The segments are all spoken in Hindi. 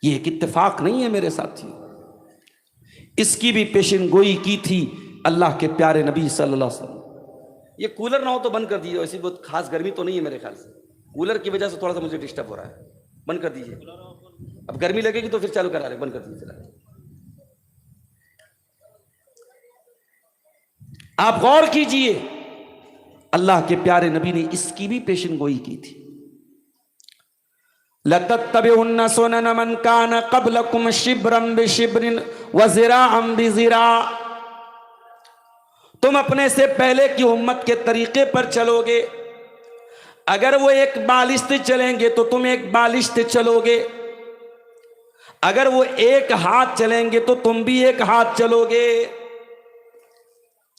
ये एक इत्तेफाक नहीं है मेरे साथियों, इसकी भी पेशिन गोई की थी अल्लाह के प्यारे नबी सल्लल्लाहु अलैहि वसल्लम। ये कूलर ना हो तो बंद कर दीजिए, ऐसी बहुत खास गर्मी तो नहीं है मेरे ख्याल से, कूलर की वजह से थोड़ा सा मुझे डिस्टर्ब हो रहा है, बंद कर दीजिए। अब गर्मी लगेगी तो फिर चालू करा रहे, बंद कर दीजिए फिलहाल। आप गौर कीजिए, अल्लाह के प्यारे नबी ने इसकी भी पेशिन गोई की थी। लतत्तबिउन्ना सुनन मन कान क़ब्लकुम शिब्रन बिशिब्रिन व ज़िराअन बिज़िरा, तुम अपने से पहले की उम्मत के तरीके पर चलोगे। अगर वो एक बालिश्त चलेंगे तो तुम एक बालिश्त चलोगे, अगर वो एक हाथ चलेंगे तो तुम भी एक हाथ चलोगे।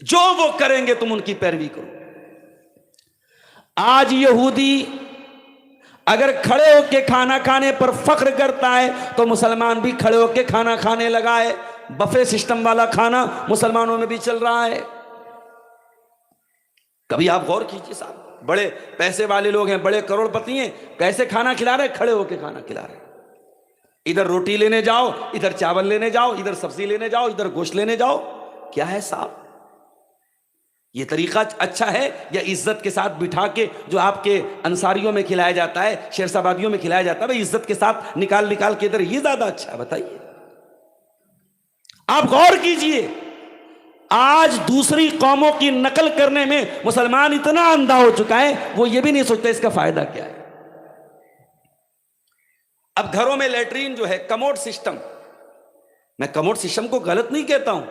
जो वो करेंगे तुम उनकी पैरवी करो। आज यहूदी अगर खड़े होकर खाना खाने पर फख्र करता है तो मुसलमान भी खड़े होकर खाना खाने लगा है। बफे सिस्टम वाला खाना मुसलमानों में भी चल रहा है। कभी आप गौर कीजिए साहब, बड़े पैसे वाले लोग हैं, बड़े करोड़पति हैं, कैसे खाना खिला रहे, खड़े होकर खाना खिला रहे। इधर रोटी लेने जाओ, इधर चावल लेने जाओ, इधर सब्जी लेने जाओ, इधर गोश्त लेने जाओ। क्या है साहब, ये तरीका अच्छा है या इज्जत के साथ बिठा के जो आपके अंसारियों में खिलाया जाता है, शेरशाबादियों में खिलाया जाता है, भाई इज्जत के साथ निकाल निकाल के इधर, ये ज्यादा अच्छा है? बताइए। आप गौर कीजिए, आज दूसरी कौमों की नकल करने में मुसलमान इतना अंधा हो चुका है, वो ये भी नहीं सोचता इसका फायदा क्या है। अब घरों में लेटरीन जो है, कमोड सिस्टम, मैं कमोड सिस्टम को गलत नहीं कहता हूं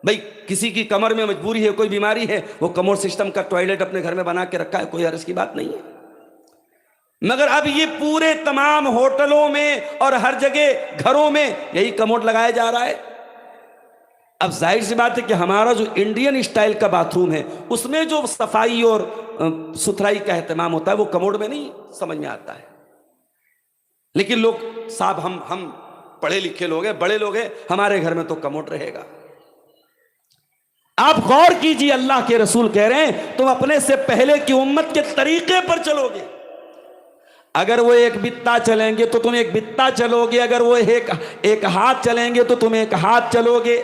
भाई, किसी की कमर में मजबूरी है, कोई बीमारी है, वो कमोड सिस्टम का टॉयलेट अपने घर में बना के रखा है, कोई हर्ज की बात नहीं है। मगर अब ये पूरे तमाम होटलों में और हर जगह घरों में यही कमोड लगाया जा रहा है। अब जाहिर सी बात है कि हमारा जो इंडियन स्टाइल का बाथरूम है उसमें जो सफाई और सुथराई का एहतमाम होता है वो कमोड में नहीं समझ में आता है। लेकिन लोग साहब, हम पढ़े लिखे लोग हैं, बड़े लोग हैं, हमारे घर में तो कमोड रहेगा। आप गौर कीजिए, अल्लाह के रसूल कह रहे हैं तुम अपने से पहले की उम्मत के तरीके पर चलोगे। अगर वो एक बित्ता चलेंगे तो तुम एक बित्ता चलोगे, अगर वो एक हाथ चलेंगे तो तुम एक हाथ चलोगे।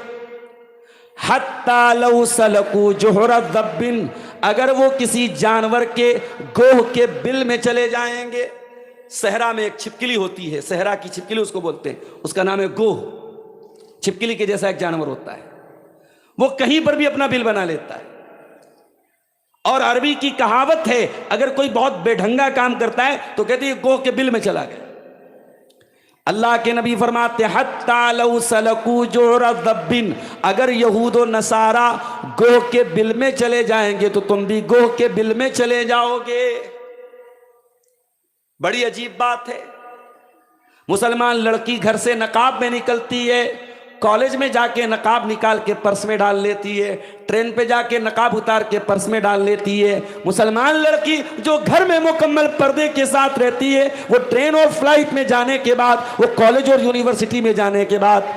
हत्ता लौ सलकू जोहरा दब्बिन, अगर वो किसी जानवर के गोह के बिल में चले जाएंगे। सहरा में एक छिपकली होती है, सहरा की छिपकली उसको बोलते हैं, उसका नाम है गोह। छिपकली के जैसा एक जानवर होता है, वो कहीं पर भी अपना बिल बना लेता है। और अरबी की कहावत है, अगर कोई बहुत बेढंगा काम करता है तो कहते हैं गोह के बिल में चला गया। अल्लाह के नबी फरमाते हत्ता लौ सलकू जोहरा दब्बिन, अगर यहूद और नसारा गोह के बिल में चले जाएंगे तो तुम भी गोह के बिल में चले जाओगे। बड़ी अजीब बात है, मुसलमान लड़की घर से नकाब में निकलती है, कॉलेज में जाके नकाब निकाल के पर्स में डाल लेती है, ट्रेन पे जाके नकाब उतार के पर्स में डाल लेती है। मुसलमान लड़की जो घर में मुकम्मल पर्दे के साथ रहती है, वो ट्रेन और फ्लाइट में जाने के बाद, वो कॉलेज और यूनिवर्सिटी में जाने के बाद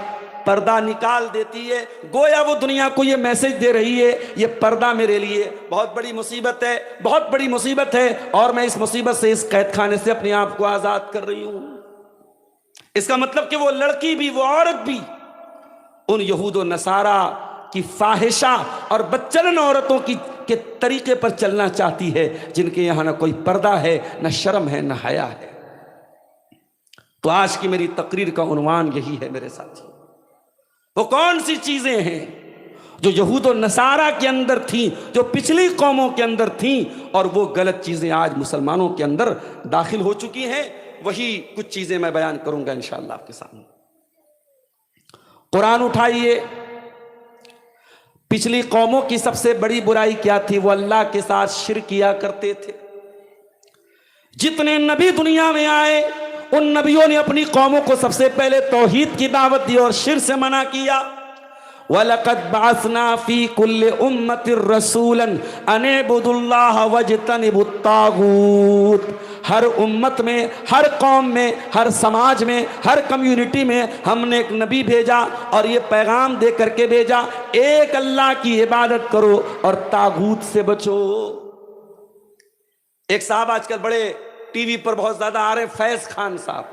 पर्दा निकाल देती है। गोया वो दुनिया को ये मैसेज दे रही है, ये पर्दा मेरे लिए बहुत बड़ी मुसीबत है, बहुत बड़ी मुसीबत है, और मैं इस मुसीबत से, इस कैद खाने से अपने आप को आजाद कर रही हूं। इसका मतलब कि वो लड़की भी, वो औरत भी उन यहूद और नसारा की फाहिशा और बदचलन औरतों के तरीके पर चलना चाहती है, जिनके यहां ना कोई पर्दा है, ना शर्म है, ना हया है। तो आज की मेरी तकरीर का उन्वान यही है मेरे साथी, वो कौन सी चीजें हैं जो यहूद और नसारा के अंदर थी, जो पिछली कौमों के अंदर थी, और वो गलत चीजें आज मुसलमानों के अंदर दाखिल हो चुकी हैं। वही कुछ चीजें मैं बयान करूंगा इंशाअल्लाह आपके सामने। कुरान उठाइए, पिछली कौमों की सबसे बड़ी बुराई क्या थी? वो अल्लाह के साथ शिर्क किया करते थे। जितने नबी दुनिया में आए, उन नबियों ने अपनी कौमों को सबसे पहले तौहीद की दावत दी और शिर्क से मना किया। वलक़द बअसना फी कुल्लि उम्मतिर रसूलन अन इब्दुल्लाह वज्तनिबुत तागूत। हर उम्मत में, हर कौम में, हर समाज में, हर कम्युनिटी में हमने एक नबी भेजा और ये पैगाम दे करके भेजा, एक अल्लाह की इबादत करो और तागूत से बचो। एक साहब आजकल बड़े टीवी पर बहुत ज्यादा आ रहे हैं, फैज खान साहब।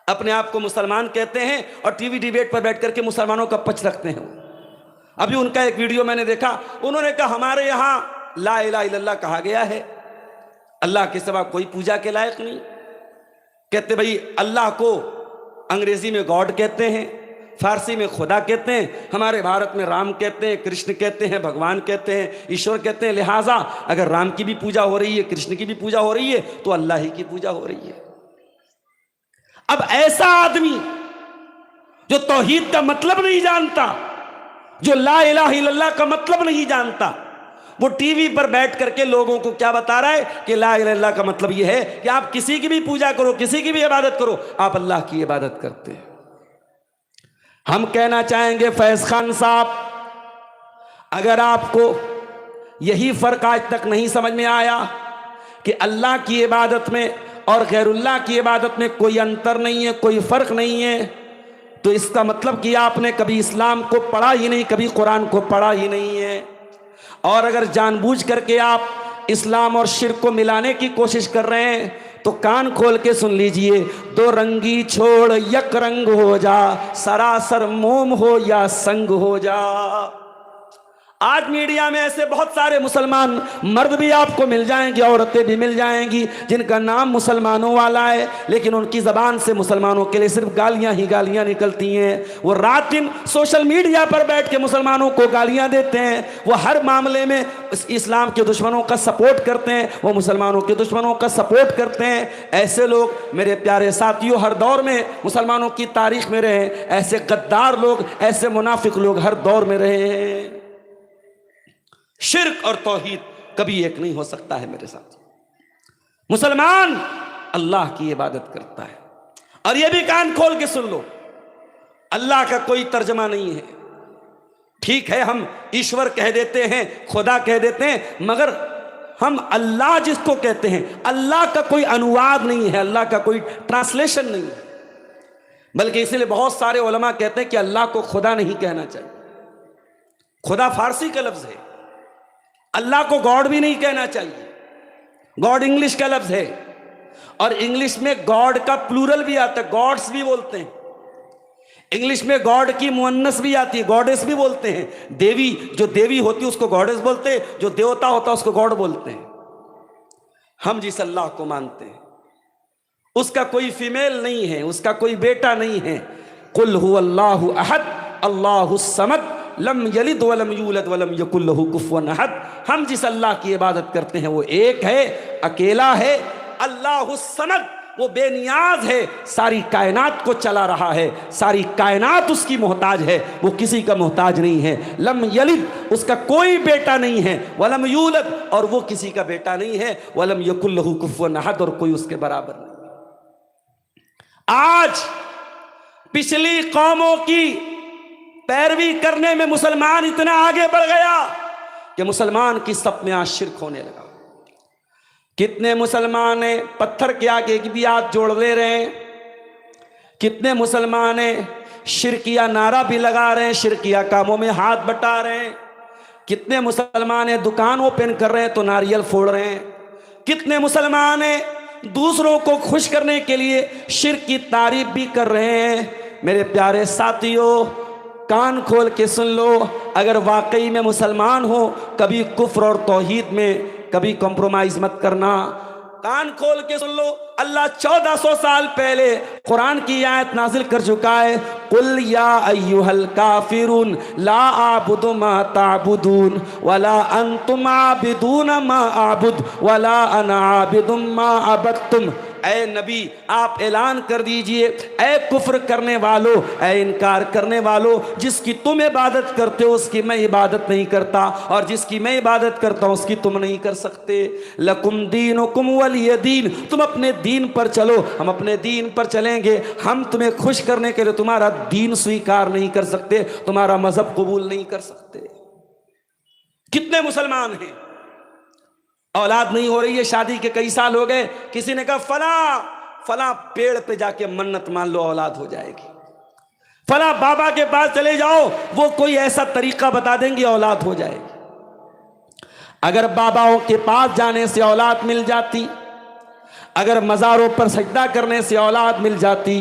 अपने आप को मुसलमान कहते हैं और टीवी डिबेट पर बैठ करके मुसलमानों का पक्ष रखते हैं। अभी उनका एक वीडियो मैंने देखा, उन्होंने कहा हमारे यहां ला इलाहा इल्लल्लाह कहा गया है, अल्लाह के सिवा कोई पूजा के लायक नहीं। कहते भाई अल्लाह को अंग्रेजी में गॉड कहते हैं, फारसी में खुदा कहते हैं, हमारे भारत में राम कहते हैं, कृष्ण कहते हैं, भगवान कहते हैं, ईश्वर कहते हैं। लिहाजा अगर राम की भी पूजा हो रही है, कृष्ण की भी पूजा हो रही है, तो अल्लाह ही की पूजा हो रही है। अब ऐसा आदमी जो तौहीद का मतलब नहीं जानता, जो ला इलाहा इल्लल्लाह का मतलब नहीं जानता, वो टीवी पर बैठ करके लोगों को क्या बता रहा है कि ला इलाहा इल्लल्लाह का मतलब ये है कि आप किसी की भी पूजा करो, किसी की भी इबादत करो, आप अल्लाह की इबादत करते हैं। हम कहना चाहेंगे फैज खान साहब, अगर आपको यही फर्क आज तक नहीं समझ में आया कि अल्लाह की इबादत में और गैरुल्लाह की इबादत में कोई अंतर नहीं है, कोई फर्क नहीं है, तो इसका मतलब कि आपने कभी इस्लाम को पढ़ा ही नहीं, कभी कुरान को पढ़ा ही नहीं है। और अगर जानबूझ करके आप इस्लाम और शिर्क को मिलाने की कोशिश कर रहे हैं तो कान खोल के सुन लीजिए, दो रंगी छोड़ यक रंग हो जा, सरासर मोम हो या संग हो जा। आज मीडिया में ऐसे बहुत सारे मुसलमान मर्द भी आपको मिल जाएंगे, औरतें भी मिल जाएंगी, जिनका नाम मुसलमानों वाला है, लेकिन उनकी ज़बान से मुसलमानों के लिए सिर्फ गालियां ही गालियां निकलती हैं। वो रात दिन सोशल मीडिया पर बैठ के मुसलमानों को गालियां देते हैं, वो हर मामले में इस्लाम के दुश्मनों का सपोर्ट करते हैं, वो मुसलमानों के दुश्मनों का सपोर्ट करते हैं। ऐसे लोग मेरे प्यारे साथियों हर दौर में मुसलमानों की तारीख में रहे, ऐसे गद्दार लोग, ऐसे मुनाफिक लोग हर दौर में रहे हैं। शिर्क और तौहीद कभी एक नहीं हो सकता है मेरे साथ। मुसलमान अल्लाह की इबादत करता है, और यह भी कान खोल के सुन लो, अल्लाह का कोई तर्जमा नहीं है। ठीक है, हम ईश्वर कह देते हैं, खुदा कह देते हैं, मगर हम अल्लाह जिसको कहते हैं, अल्लाह का कोई अनुवाद नहीं है, अल्लाह का कोई ट्रांसलेशन नहीं है। बल्कि इसलिए बहुत सारे उलमा कहते हैं कि अल्लाह को खुदा नहीं कहना चाहिए। खुदा फारसी का लफ्ज है, अल्लाह को गॉड भी नहीं कहना चाहिए। गॉड इंग्लिश का लफ्ज है, और इंग्लिश में गॉड का प्लूरल भी आता है, गॉड्स भी बोलते हैं। इंग्लिश में गॉड की मुअन्नस भी आती है, गॉडेस भी बोलते हैं। देवी, जो देवी होती है उसको गॉडेस बोलते हैं, जो देवता होता है उसको गॉड बोलते हैं। हम जिस अल्लाह को मानते हैं उसका कोई फीमेल नहीं है, उसका कोई बेटा नहीं है। कुल हु अल्लाहु अहद अल्लाहु समद लम यलिद वलम यूलद वलम यकुल लहू कुफुवन अहद। हम जिस अल्लाह की इबादत करते हैं वो एक है, अकेला है, अल्लाहु समद, वो बेनियाज है, सारी कायनात को चला रहा है, सारी कायनात उसकी मोहताज है, वो किसी का मोहताज नहीं है। लम यलिद, उसका कोई बेटा नहीं है, वलम यूलद, और वो किसी का बेटा नहीं है, वलम यकुल लहू कुफुवन अहद, और कोई उसके बराबर नहीं। आज पिछली कौमों की पैरवी करने में मुसलमान इतना आगे बढ़ गया कि मुसलमान की सब में आज शिर्क होने लगा। कितने मुसलमान पत्थर के आगे भी हाथ जोड़ ले रहे हैं, कितने मुसलमान शिरकिया नारा भी लगा रहे हैं, शिरकिया कामों में हाथ बटा रहे हैं। कितने मुसलमान दुकान ओपन कर रहे हैं तो नारियल फोड़ रहे हैं। कितने मुसलमान दूसरों को खुश करने के लिए शिर्क की तारीफ भी कर रहे हैं। मेरे प्यारे साथियों, कान खोल के सुन लो, अगर वाकई में मुसलमान हो, कभी कुफ्र और तौहीद में कभी कॉम्प्रोमाइज मत करना। कान खोल के सुन लो, अल्लाह 1400 साल पहले कुरान की आयत नाजिल कर चुका है, कुल या अय्युहल काफिरून ला आबुदु मा ताबुदून वला अंतुम आबिदून मा आबुद वला अना आबिदुम मा अबदतुम। ऐ नबी, आप ऐलान कर दीजिए, ऐ कुफ्र करने वालों, ऐ इनकार करने वालों, जिसकी तुम इबादत करते हो उसकी मैं इबादत नहीं करता, और जिसकी मैं इबादत करता हूँ उसकी तुम नहीं कर सकते। लकुम दीनुकुम वलिय दीन, तुम अपने दीन पर चलो, हम अपने दीन पर चलेंगे। हम तुम्हें खुश करने के लिए तुम्हारा दीन स्वीकार नहीं कर सकते, तुम्हारा मजहब कबूल नहीं कर सकते। कितने मुसलमान हैं, औलाद नहीं हो रही है, शादी के कई साल हो गए, किसी ने कहा फला पेड़ पे जाके मन्नत मान लो औलाद हो जाएगी, फला बाबा के पास चले जाओ वो कोई ऐसा तरीका बता देंगे औलाद हो जाएगी। अगर बाबाओं के पास जाने से औलाद मिल जाती, अगर मज़ारों पर सजदा करने से औलाद मिल जाती,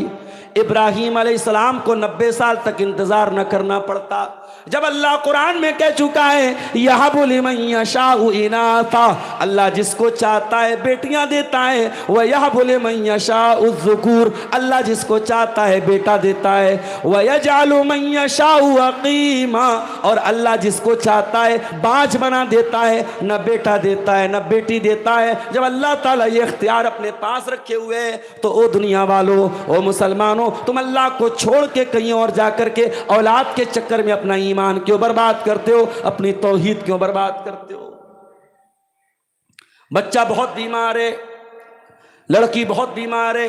इब्राहीम अलैहिस्सलाम को 90 साल तक इंतजार न करना पड़ता। जब अल्लाह कुरान में कह चुका है यहबु लिमन यशाउ इनाथा, अल्लाह जिसको चाहता है बेटियां देता है, वह यहबु लिमन यशाउ ज़ुकूर, अल्लाह जिसको चाहता है बेटा देता है, वह यजअलु मन यशाउ अक़ीमा, और अल्लाह जिसको चाहता है बाँझ बना देता है, न बेटा देता है न बेटी देता है। जब अल्लाह ताला ये इख्तियार अपने पास रखे हुए है तो ओ दुनिया वालों, ओ मुसलमानों, तुम अल्लाह को छोड़ के कहीं और जाकर के औलाद के चक्कर में अपना ईमान क्यों बर्बाद करते हो, अपनी तौहीद क्यों बर्बाद करते हो। बच्चा बहुत बीमार है, लड़की बहुत बीमार है,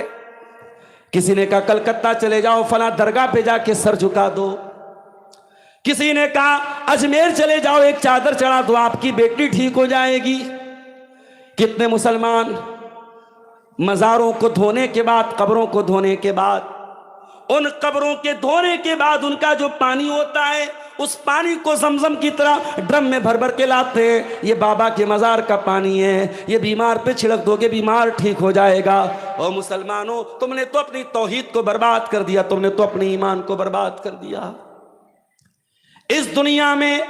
किसी ने कहा कलकत्ता चले जाओ, फला दरगाह पे जाके सर झुका दो, किसी ने कहा अजमेर चले जाओ, एक चादर चढ़ा दो, आपकी बेटी ठीक हो जाएगी। कितने मुसलमान मज़ारों को धोने के बाद, कब्रों को धोने के बाद, उन कब्रों के धोने के बाद उनका जो पानी होता है, उस पानी को ज़मज़म की तरह ड्रम में भर भर के लाते हैं। ये बाबा के मज़ार का पानी है, ये बीमार पे छिड़क दोगे बीमार ठीक हो जाएगा। और मुसलमानों, तुमने तो अपनी तौहीद को बर्बाद कर दिया, तुमने तो अपने ईमान को बर्बाद कर दिया। इस दुनिया में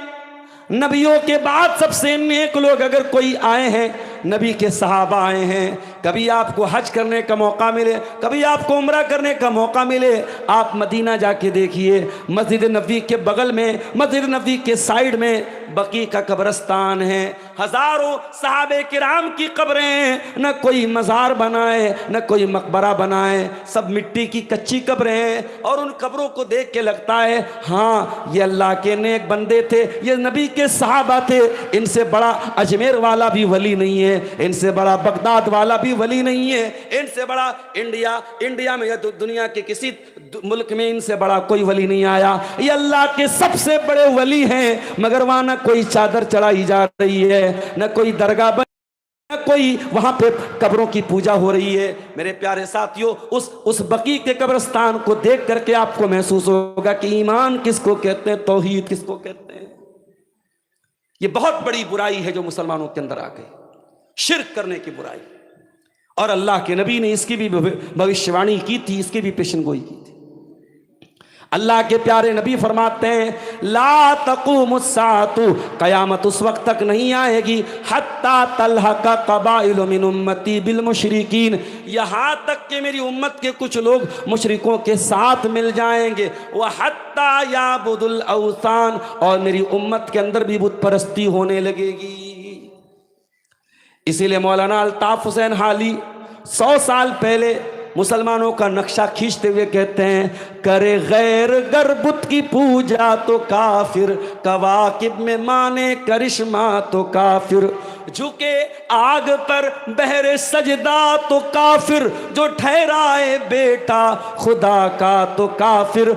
नबियों के बाद सबसे नेक लोग अगर कोई आए हैं, नबी के सहाबा आए हैं। कभी आपको हज करने का मौका मिले, कभी आपको उम्रा करने का मौका मिले, आप मदीना जाके देखिए, मस्जिद नबी के बगल में, मस्जिद नबी के साइड में बकी का कब्रस्तान है, हजारों सहाबे किराम की कब्रें हैं, न कोई मज़ार बनाए न कोई मकबरा बनाए, सब मिट्टी की कच्ची कब्रें हैं। और उन कब्रों को देख के लगता है हाँ ये अल्लाह के नेक बंदे थे, ये नबी के सहाबा थे, इनसे बड़ा अजमेर वाला भी वली नहीं है, इनसे बड़ा बगदाद वाला भी वली नहीं है, इनसे बड़ा इंडिया में या दुनिया के किसी मुल्क में इनसे बड़ा कोई वली नहीं आया। ये अल्लाह के सबसे बड़े वली हैं, मगर वहां न कोई चादर चढ़ाई जा रही है, न कोई दरगाह बन, न कोई वहां पे कब्रों की पूजा हो रही है। मेरे प्यारे साथियों, उस बकी के कब्रिस्तान को देख करके आपको महसूस होगा कि ईमान किसको कहते हैं, तौहीद किसको कहते हैं। ये बहुत बड़ी बुराई है जो मुसलमानों के अंदर आ गई, शिर्क करने की बुराई। और अल्लाह के नबी ने इसकी भी भविष्यवाणी की थी, इसकी भी पेशनगोई की थी। अल्लाह के प्यारे नबी फरमाते हैं ला तक़ूमुस्साअतु, क़यामत उस वक्त तक नहीं आएगी हत्ता तल्हक़ क़बाइल मिन उम्मती बिल मुशरिकीन, यहाँ तक कि मेरी उम्मत के कुछ लोग मुशरिकों के साथ मिल जाएंगे। व हत्ता याबुदुल औसान, और मेरी उम्मत के अंदर भी बुत परस्ती होने लगेगी। इसीलिए मौलाना अल्ताफ हुसैन हाली 100 साल पहले मुसलमानों का नक्शा खींचते हुए कहते हैं करे गैर गरबुत की पूजा तो काफिर, कवाकिब में माने करिश्मा तो काफिर, झुके आग पर बहरे सजदा तो काफिर, जो ठहराए बेटा खुदा का तो काफिर,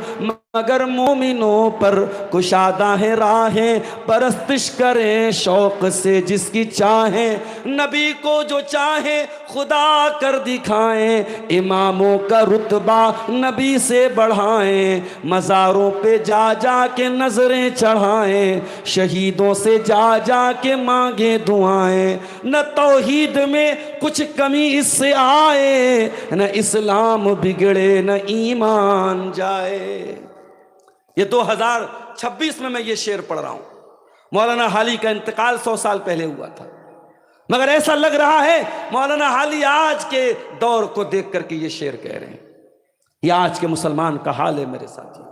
मगर मोमिनों पर कुशादा है राहें, परस्तिश करें शौक से जिसकी चाहें, नबी को जो चाहे खुदा कर दिखाएं, इमामों का रुतबा नबी से बढ़ाएं, मज़ारों पे जा जा के नजरें चढ़ाएं, शहीदों से जा जा के मांगे दुआएं, न तौहीद में कुछ कमी इससे आए, न इस्लाम बिगड़े न ईमान जाए। ये 2026 में मैं ये शेर पढ़ रहा हूं। मौलाना हाली का इंतकाल 100 साल पहले हुआ था, मगर ऐसा लग रहा है मौलाना हाली आज के दौर को देख करके ये शेर कह रहे हैं। ये आज के मुसलमान का हाल है मेरे साथियों।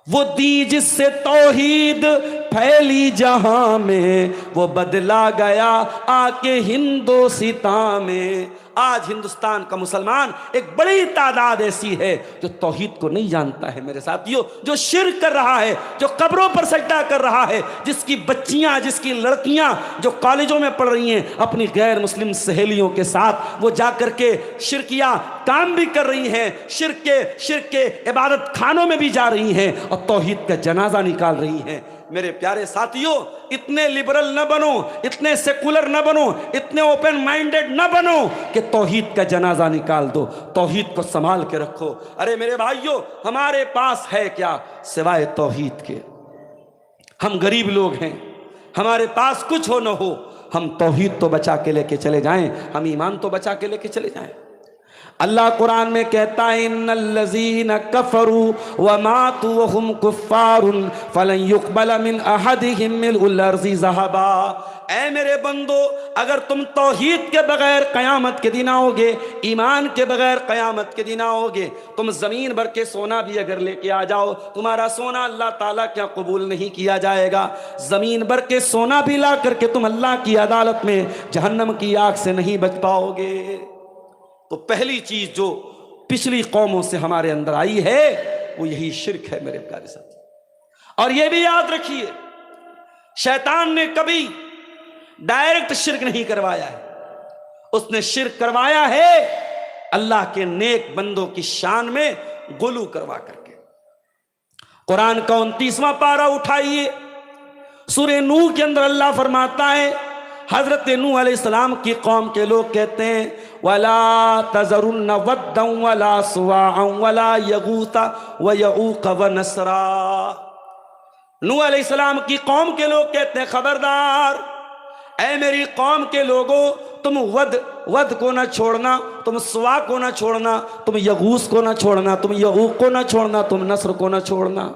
वो दी जिससे तौहीद फैली जहां में, वो बदला गया आके हिंदोसिता में। आज हिंदुस्तान का मुसलमान एक बड़ी तादाद ऐसी है जो तौहीद को नहीं जानता है मेरे साथियों, जो शिर्क कर रहा है, जो कब्रों पर सजदा कर रहा है, जिसकी बच्चियां, जिसकी लड़कियां जो कॉलेजों में पढ़ रही हैं अपनी गैर मुस्लिम सहेलियों के साथ, वो जाकर के शिरकिया काम भी कर रही हैं, शिर्क के इबादत खानों में भी जा रही हैं और तौहीद का जनाजा निकाल रही हैं। मेरे प्यारे साथियों, इतने लिबरल न बनो, इतने सेकुलर न बनो, इतने ओपन माइंडेड न बनो कि तौहीद का जनाजा निकाल दो। तौहीद को संभाल के रखो। अरे मेरे भाइयों, हमारे पास है क्या सिवाय तौहीद के? हम गरीब लोग हैं, हमारे पास कुछ हो न हो, हम तौहीद तो बचा के लेके चले जाएं, हम ईमान तो बचा के लेके चले जाएं। अल्लाह कुरान में कहता है इन्नल्लज़ीना कफ़रू व मातू व हुम कुफ़्फ़ारुन फ़लन युक़बल मिन अहदिहिम मिल्उल अर्ज़ि ज़हबा। ऐ मेरे बंदो, अगर तुम तौहीद के बगैर क़यामत के दिन आओगे, ईमान के बगैर क़यामत के दिन आओगे, तुम ज़मीन भर के सोना भी अगर लेके आ जाओ, तुम्हारा सोना अल्लाह ताला क्या कबूल नहीं किया जाएगा। ज़मीन भर के सोना भी ला करके तुम अल्लाह की अदालत में जहन्नम की आग से नहीं बच पाओगे। तो पहली चीज जो पिछली कौमों से हमारे अंदर आई है वो यही शिर्क है मेरे प्यारे साथी। और ये भी याद रखिए, शैतान ने कभी डायरेक्ट शिर्क नहीं करवाया है, उसने शिर्क करवाया है अल्लाह के नेक बंदों की शान में गुलू करवा करके। कुरान का 29वां पारा उठाइए, सूरह नूह के अंदर अल्लाह फरमाता है, हजरत नूह अलैहिस्सलाम की कौम के लोग कहते हैं वला तज़रुन्न वद्दन वला सुवाअन वला यगूता व यऊक व नसरा। नूह अलैहिस्सलाम की कौम के लोग कहते हैं खबरदार ऐ मेरी कौम के लोगों, तुम वद को ना छोड़ना, तुम सुवा को ना छोड़ना, तुम यगूस को ना छोड़ना, तुम यऊक को ना छोड़ना, तुम नस्र को ना छोड़ना।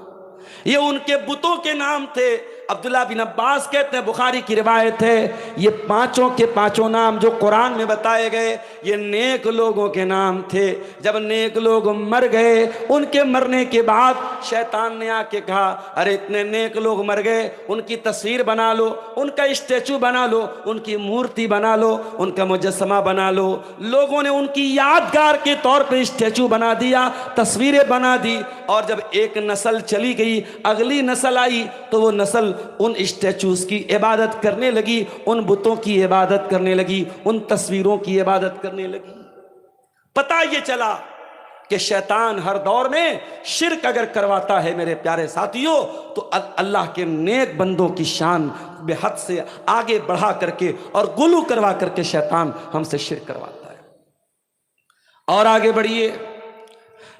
ये उनके बुतों के नाम थे। अब्दुल्ला बिन अब्बास कहते हैं, बुखारी की रिवायत है, ये पांचों के पांचों नाम जो कुरान में बताए गए ये नेक लोगों के नाम थे। जब नेक लोग मर गए, उनके मरने के बाद शैतान ने आके कहा अरे इतने नेक लोग मर गए, उनकी तस्वीर बना लो, उनका स्टैचू बना लो, उनकी मूर्ति बना लो, उनका मुजस्समा बना लो। लोगों ने उनकी यादगार के तौर पर स्टैचू बना दिया, तस्वीरें बना दी। और जब एक नस्ल चली गई, अगली नस्ल आई तो वो नस्ल उन स्टैचूज की इबादत करने लगी, उन बुतों की इबादत करने लगी, उन तस्वीरों की इबादत करने लगी। पता ये चला कि शैतान हर दौर में शिर्क अगर करवाता है मेरे प्यारे साथियों, तो अल्लाह के नेक बंदों की शान बेहद से आगे बढ़ा करके और गुलू करवा करके शैतान हमसे शिर्क करवाता है। और आगे बढ़िए,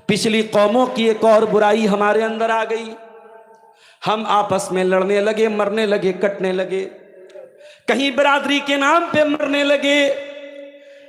पिछली कौमों की एक और बुराई हमारे अंदर आ गई। हम आपस में लड़ने लगे, मरने लगे, कटने लगे, कहीं बिरादरी के नाम पे मरने लगे।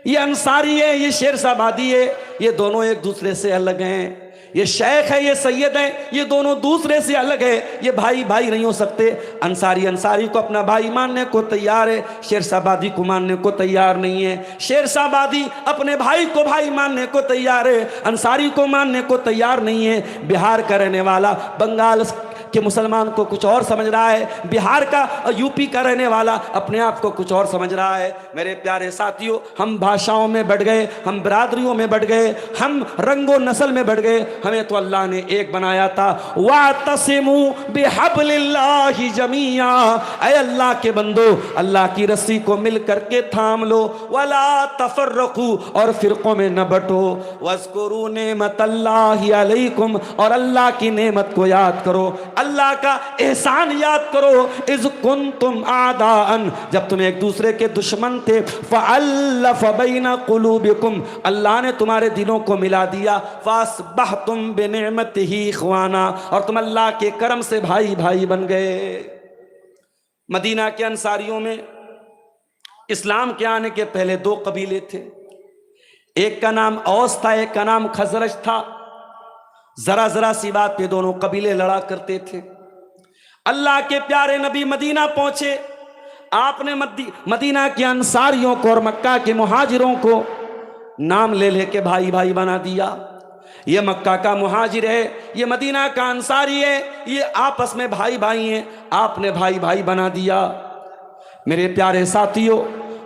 ये अंसारी है, ये शेरशाबादी है, ये दोनों एक दूसरे से अलग हैं। ये शेख है, ये सैयद है, ये दोनों दूसरे से अलग है। ये भाई भाई नहीं हो सकते। अंसारी को अपना भाई मानने को तैयार है, शेरशाबादी को मानने को तैयार नहीं है। शेरशाबादी अपने भाई को भाई मानने को तैयार है, अंसारी को मानने को तैयार नहीं है। बिहार का रहने वाला बंगाल के मुसलमान को कुछ और समझ रहा है, बिहार का और यूपी का रहने वाला अपने आप को कुछ और समझ रहा है। मेरे प्यारे साथियों, हम भाषाओं में बढ़ गए, हम बिरादरियों में बढ़ गए, हम रंगो नस्ल में बढ़ गए। हमें तो अल्लाह ने एक बनाया था, वातसिमू बिहब्लिल्लाहि जमीआ। ऐ अल्लाह के बंदो, अल्लाह की रस्सी को मिल करके थाम लो, वला तफर्रकू, और फिरकों में न बटो। वज़कुरू नेमतल्लाहि अलैकुम, और अल्लाह की नेमत को याद करो, अल्लाह का एहसान याद करो। इज़ कुंतुम आदाअन, जब तुम एक दूसरे के दुश्मन थे, फ़अल्लफ़ बैना क़ुलूबिकुम, अल्लाह ने तुम्हारे दिलों को मिला दिया। फ़अस्बहतुम बिनिअमतिही इख़वाना, और तुम अल्लाह के करम से भाई भाई बन गए। मदीना के अंसारियों में इस्लाम के आने के पहले दो कबीले थे, एक का नाम औस था, एक का नाम खजरज था। जरा जरा सी बात पे दोनों कबीले लड़ा करते थे। अल्लाह के प्यारे नबी मदीना पहुंचे, आपने मदीना के अंसारियों को और मक्का के मुहाजिरों को नाम ले लेके भाई भाई बना दिया। ये मक्का का मुहाजिर है, ये मदीना का अंसारी है, ये आपस में भाई भाई हैं, आपने भाई भाई बना दिया। मेरे प्यारे साथियों,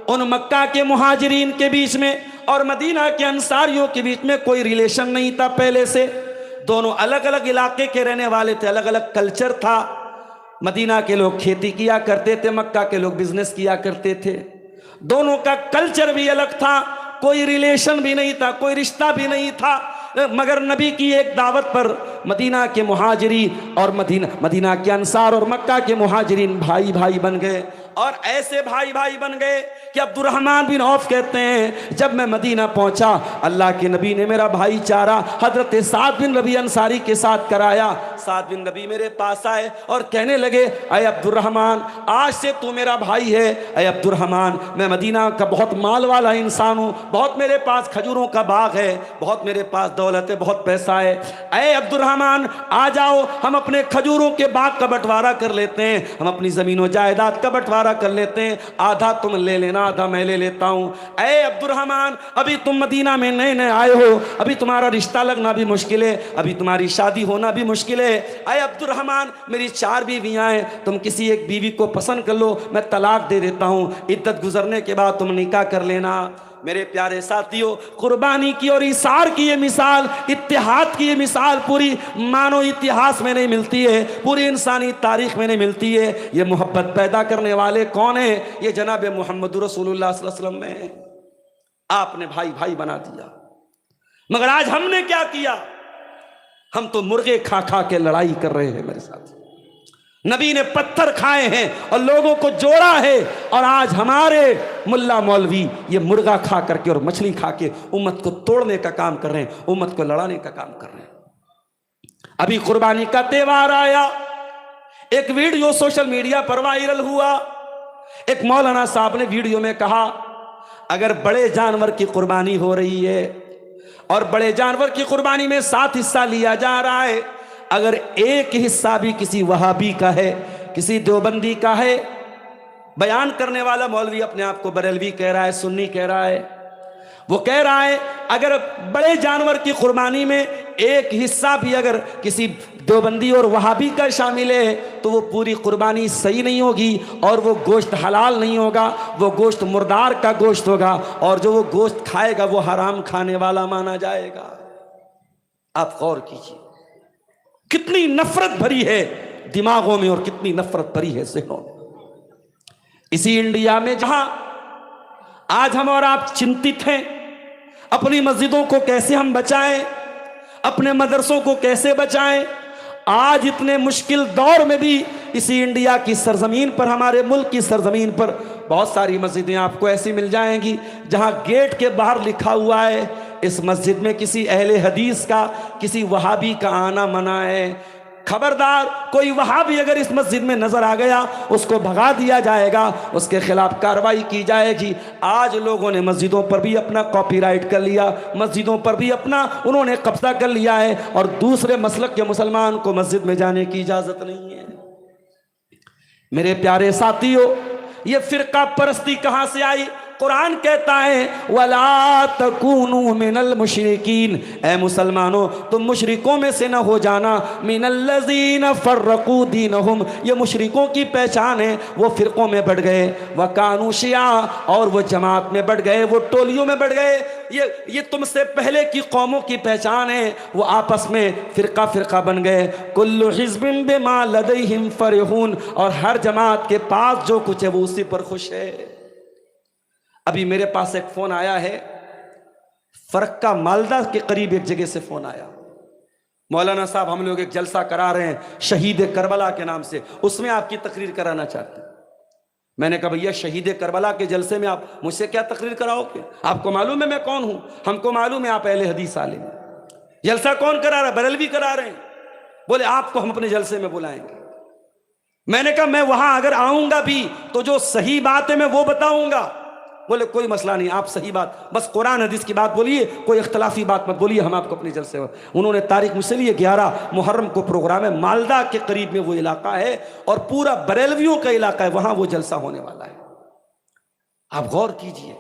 उन मक्का के मुहाजिरीन के बीच में और मदीना के अंसारियों के बीच में कोई रिलेशन नहीं था पहले से। दोनों अलग अलग इलाके के रहने वाले थे, अलग अलग कल्चर था। मदीना के लोग खेती किया करते थे, मक्का के लोग बिजनेस किया करते थे। दोनों का कल्चर भी अलग था, कोई रिलेशन भी नहीं था, कोई रिश्ता भी नहीं था। मगर नबी की एक दावत पर मदीना के मुहाजिरी और मदीना के अंसार और मक्का के मुहाजिरीन भाई भाई बन गए। और ऐसे भाई भाई बन गए कि अब्दुर्रहमान बिन औफ कहते हैं जब मैं मदीना पहुंचा अल्लाह के नबी ने मेरा भाईचारा हजरत साद बिन रबी अंसारी के साथ कराया। साद बिन रबी मेरे पास आए और कहने लगे अय अब्दुर्रहमान आज से तू मेरा भाई है। अय अब्दुर्रहमान मैं मदीना का बहुत माल वाला इंसान हूँ, बहुत मेरे पास खजूरों का बाग है, बहुत मेरे पास दौलत है, बहुत पैसा है। अय अब्दुर्रहमान आ जाओ हम अपने खजूरों के बाग का बंटवारा कर लेते हैं, हम अपनी ज़मीनों जायदाद का बंटवारा कर लेते हैं, आधा तुम ले लेना आधा मैं ले लेता हूँ। अय अब्दुर्रहमान अभी तुम मदीना में नए नए आए हो, अभी तुम्हारा रिश्ता लगना भी मुश्किल है, अभी तुम्हारी शादी होना भी मुश्किल है। अय अब्दुर्रहमान मेरी 4 बीवियाँ हैं, तुम किसी एक बीवी को पसंद कर लो, मैं तलाक दे देता हूँ, इद्दत गुजरने के बाद तुम निकाह कर लेना। मेरे प्यारे साथियों कुर्बानी की और इसार की ये मिसाल, इत्तेहाद की ये मिसाल पूरी मानो इतिहास में नहीं मिलती है, पूरी इंसानी तारीख में नहीं मिलती है। ये मोहब्बत पैदा करने वाले कौन है? ये जनाब मोहम्मद रसूलुल्लाह सल्लल्लाहु अलैहि वसल्लम है। आपने भाई भाई बना दिया, मगर आज हमने क्या किया? हम तो मुर्गे खा खा के लड़ाई कर रहे हैं मेरे साथ। नबी ने पत्थर खाए हैं और लोगों को जोड़ा है, और आज हमारे मुल्ला मौलवी ये मुर्गा खा करके और मछली खा के उम्मत को तोड़ने का काम कर रहे हैं, उम्मत को लड़ाने का काम कर रहे हैं। अभी कुर्बानी का त्योहार आया, एक वीडियो सोशल मीडिया पर वायरल हुआ। एक मौलाना साहब ने वीडियो में कहा अगर बड़े जानवर की कुर्बानी हो रही है और बड़े जानवर की कुर्बानी में 7 हिस्सा लिया जा रहा है, अगर एक हिस्सा भी किसी वहाबी का है, किसी देवबंदी का है, बयान करने वाला मौलवी अपने आप को बरेलवी कह रहा है, सुन्नी कह रहा है, वो कह रहा है अगर बड़े जानवर की कुर्बानी में एक हिस्सा भी अगर किसी देवबंदी और वहाबी का शामिल है तो वो पूरी कुर्बानी सही नहीं होगी और वो गोश्त हलाल नहीं होगा, वो गोश्त मुर्दार का गोश्त होगा, और जो वो गोश्त खाएगा वो हराम खाने वाला माना जाएगा। आप गौर कीजिए कितनी नफरत भरी है दिमागों में और कितनी नफरत भरी है ज़हनों में। इसी इंडिया में जहां आज हम और आप चिंतित हैं अपनी मस्जिदों को कैसे हम बचाएं, अपने मदरसों को कैसे बचाएं, आज इतने मुश्किल दौर में भी इसी इंडिया की सरजमीन पर, हमारे मुल्क की सरजमीन पर बहुत सारी मस्जिदें आपको ऐसी मिल जाएंगी जहां गेट के बाहर लिखा हुआ है इस मस्जिद में किसी अहले हदीस का, किसी वहाबी का आना मना है। खबरदार कोई वहाबी अगर इस मस्जिद में नजर आ गया उसको भगा दिया जाएगा, उसके खिलाफ कार्रवाई की जाएगी। आज लोगों ने मस्जिदों पर भी अपना कॉपीराइट कर लिया, मस्जिदों पर भी अपना उन्होंने कब्जा कर लिया है, और दूसरे मसलक के मुसलमान को मस्जिद में जाने की इजाजत नहीं है। मेरे प्यारे साथियों ये फिरका परस्ती कहां से आई? कुरान कहता है वला तकूनू मिनल मुशरिकीन, ए मुसलमानों तुम मुशरिकों में से न हो जाना, मिनल्लज़ीना फर्रकू दीनहुम, ये मुशरिकों की पहचान है, वो फिरकों में बढ़ गए, वकानू शिया, और वो जमात में बढ़ गए, वो टोलियों में बढ़ गए। ये तुमसे पहले की कौमों की पहचान है, वो आपस में फिरका फिरका बन गए। कुल्लु हिज़्बिन बिमा लदैहिम फरिहून, और हर जमात के पास जो कुछ है वो उसी पर खुश है। अभी मेरे पास एक फोन आया है, फरक्का मालदा के करीब एक जगह से फोन आया, मौलाना साहब हम लोग एक जलसा करा रहे हैं शहीद करबला के नाम से, उसमें आपकी तकरीर कराना चाहते हैं। मैंने कहा भैया शहीद करबला के जलसे में आप मुझसे क्या तकरीर कराओगे? आपको मालूम है मैं कौन हूं, हमको मालूम है आप अहले हदीस आलिम। जलसा कौन करा रहा है? बरेलवी करा रहे हैं। बोले आपको हम अपने जलसे में बुलाएंगे। मैंने कहा मैं वहां अगर आऊंगा भी तो जो सही बात है मैं वो बताऊंगा। बोले कोई मसला नहीं, आप सही बात, बस कुरान हदीस की बात बोलिए, कोई इख्तलाफी बात मत बोलिए, हम आपको अपने जलसे में। उन्होंने तारीख मुझसे लिए 11 मुहर्रम को प्रोग्राम है, मालदा के करीब में वो इलाका है और पूरा बरेलवियों का इलाका है, वहां वो जलसा होने वाला है। आप गौर कीजिए,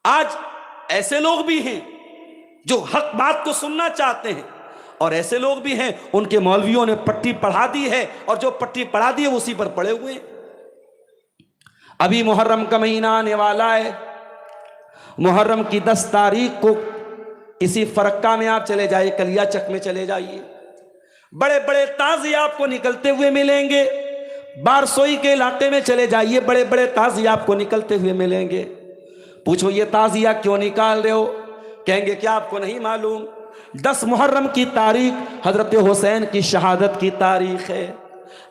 आज ऐसे लोग भी हैं जो हक बात को सुनना चाहते हैं और ऐसे लोग भी हैं उनके मौलवियों ने पट्टी पढ़ा दी है और जो पट्टी पढ़ा दी है उसी पर पड़े हुए हैं। अभी मुहर्रम का महीना आने वाला है, मुहर्रम की 10 तारीख को इसी फरक्का में आप चले जाइए, कलियाचक में चले जाइए, बड़े बड़े ताज़िया आपको निकलते हुए मिलेंगे। बारसोई के इलाके में चले जाइए, बड़े बड़े ताज़िया आपको निकलते हुए मिलेंगे। पूछो ये ताज़िया क्यों निकाल रहे हो? कहेंगे क्या आपको नहीं मालूम 10 मुहर्रम की तारीख हजरत हुसैन की शहादत की तारीख है।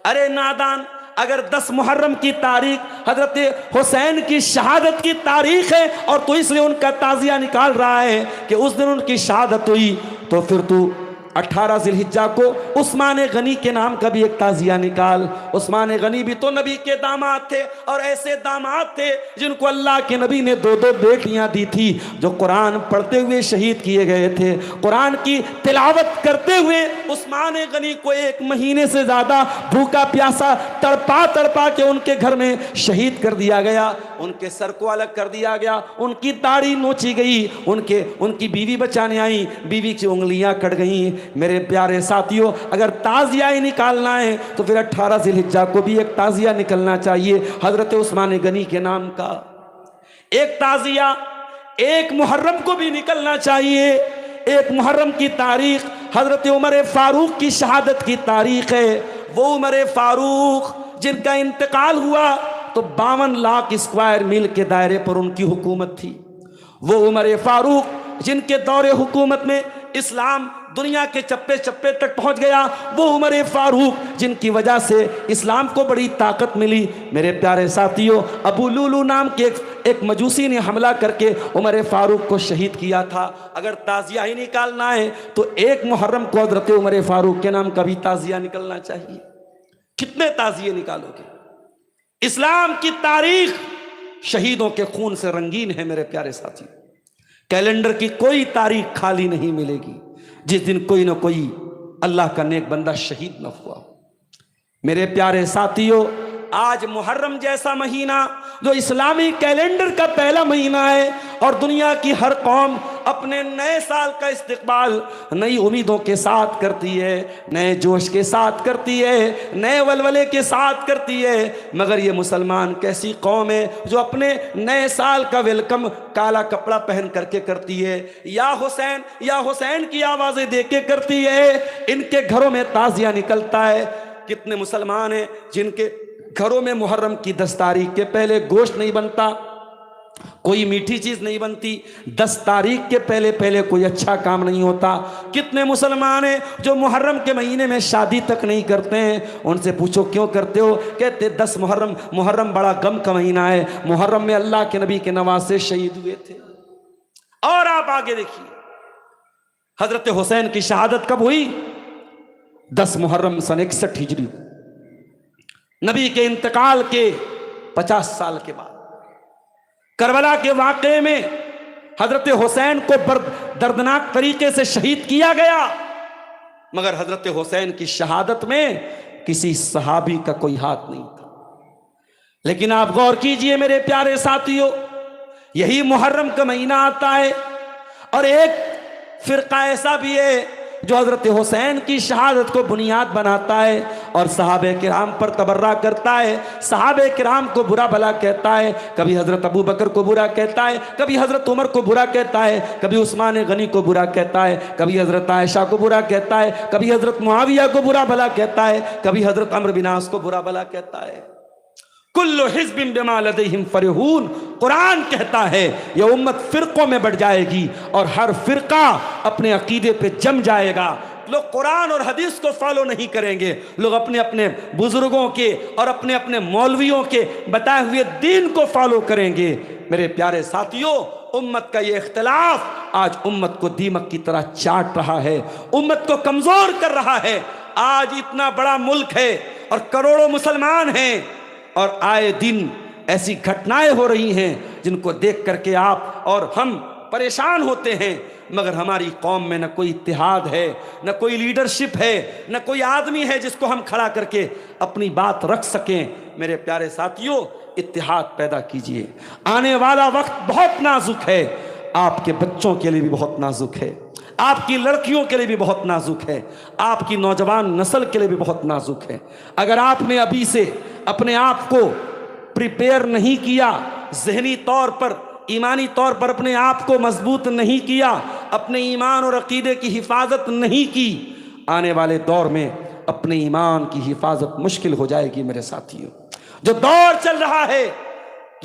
अरे नादान, अगर 10 मुहर्रम की तारीख हजरत हुसैन की शहादत की तारीख है और तू इसलिए उनका ताजिया निकाल रहा है कि उस दिन उनकी शहादत हुई, तो फिर तू 18 जिलहिज्जा को उस्मान गनी के नाम का भी एक ताजिया निकाल। उस्मान गनी भी तो नबी के दामाद थे, और ऐसे दामाद थे जिनको अल्लाह के नबी ने 2-2 बेटियां दी थी, जो कुरान पढ़ते हुए शहीद किए गए थे। कुरान की तिलावत करते हुए उस्मान गनी को 1 महीने से ज़्यादा भूखा प्यासा तड़पा तड़पा के उनके घर में शहीद कर दिया गया। उनके सर को अलग कर दिया गया, उनकी दाढ़ी नोची गई, उनकी बीवी बचाने आई, बीवी की उंगलियां कट गई। मेरे प्यारे साथियों, अगर ताजिया ही निकालना है तो फिर 18 जिलहिज्जा को भी एक ताजिया निकलना चाहिए हजरत उस्मान गनी के नाम का। एक ताजिया 1 मुहर्रम को भी निकलना चाहिए। 1 मुहर्रम की तारीख हजरत उमर फारूक की शहादत की तारीख है। वो उमर फारूक जिनका इंतकाल हुआ तो 52 लाख स्क्वायर मील के दायरे पर उनकी हुकूमत थी। वो उमर फारूक जिनके दौरे हुकूमत में इस्लाम दुनिया के चप्पे चप्पे तक पहुंच गया। वो उमर फारूक जिनकी वजह से इस्लाम को बड़ी ताकत मिली। मेरे प्यारे साथियों, अबू लुलू नाम के एक मजूसी ने हमला करके उमर फारूक को शहीद किया था। अगर ताजिया ही निकालना है तो 1 मुहर्रम को हजरत उमर फारूक के नाम का भी ताजिया निकलना चाहिए। कितने ताजिए निकालोगे? इस्लाम की तारीख शहीदों के खून से रंगीन है। मेरे प्यारे साथी, कैलेंडर की कोई तारीख खाली नहीं मिलेगी जिस दिन कोई ना कोई अल्लाह का नेक बंदा शहीद न हुआ। मेरे प्यारे साथियों, आज मुहर्रम जैसा महीना जो इस्लामी कैलेंडर का पहला महीना है, और दुनिया की हर कौम अपने नए साल का इस्तकबाल नई उम्मीदों के साथ करती है, नए जोश के साथ करती है, नए वलवले के साथ करती है। मगर ये मुसलमान कैसी कौम है जो अपने नए साल का वेलकम काला कपड़ा पहन करके करती है, या हुसैन की आवाज़ें दे के करती है। इनके घरों में ताजिया निकलता है। कितने मुसलमान हैं जिनके घरों में मुहर्रम की 10 तारीख के पहले गोश्त नहीं बनता, कोई मीठी चीज नहीं बनती, 10 तारीख के पहले पहले कोई अच्छा काम नहीं होता। कितने मुसलमान हैं जो मुहर्रम के महीने में शादी तक नहीं करते हैं। उनसे पूछो क्यों करते हो? कहते 10 मुहर्रम बड़ा गम का महीना है, मुहर्रम में अल्लाह के नबी के नवासे शहीद हुए थे। और आप आगे देखिए, हजरत हुसैन की शहादत कब हुई? 10 मुहर्रम सन 61 हिजरी, नबी के इंतकाल के 50 साल के बाद करबला के वाक़े में हजरत हुसैन को दर्दनाक तरीके से शहीद किया गया। मगर हजरत हुसैन की शहादत में किसी सहाबी का कोई हाथ नहीं था। लेकिन आप गौर कीजिए मेरे प्यारे साथियों, यही मुहर्रम का महीना आता है और एक फिरका ऐसा भी है जो हजरत हुसैन की शहादत को बुनियाद बनाता है और सहाबे किराम पर तबर्रा करता है, सहाबे किराम को बुरा भला कहता है। कभी हजरत अबू बकर को बुरा कहता है, कभी हजरत उमर को बुरा कहता है, कभी उस्मान गनी को बुरा कहता है, कभी हजरत आयशा को बुरा कहता है, कभी हजरत मुआविया को बुरा भला कहता है, कभी हजरत अम्र बिन आस को बुरा भला कहता है। कुल्लु हिज़्बिन बिमा लदैहिम फरिहून, कुरान कहता है यह उम्मत फिरकों में बढ़ जाएगी और हर फिरका अपने अकीदे पे जम जाएगा। लोग कुरान और हदीस को फॉलो नहीं करेंगे, लोग अपने अपने बुजुर्गों के और अपने अपने मौलवियों के बताए हुए दीन को फॉलो करेंगे। मेरे प्यारे साथियों, उम्मत का ये इख्तिलाफ आज उम्मत को दीमक की तरह चाट रहा है, उम्मत को कमजोर कर रहा है। आज इतना बड़ा मुल्क है और करोड़ों मुसलमान हैं और आए दिन ऐसी घटनाएं हो रही हैं जिनको देख करके आप और हम परेशान होते हैं। मगर हमारी कौम में न कोई इत्तेहाद है, न कोई लीडरशिप है, न कोई आदमी है जिसको हम खड़ा करके अपनी बात रख सकें। मेरे प्यारे साथियों, इत्तेहाद पैदा कीजिए। आने वाला वक्त बहुत नाजुक है, आपके बच्चों के लिए भी बहुत नाजुक है, आपकी लड़कियों के लिए भी बहुत नाजुक है, आपकी नौजवान नस्ल के लिए भी बहुत नाजुक है। अगर आपने अभी से अपने आप को प्रिपेयर नहीं किया, ज़हनी तौर पर, ईमानी तौर पर अपने आप को मजबूत नहीं किया, अपने ईमान और अकीदे की हिफाजत नहीं की, आने वाले दौर में अपने ईमान की हिफाजत मुश्किल हो जाएगी। मेरे साथियों, जो दौर चल रहा है,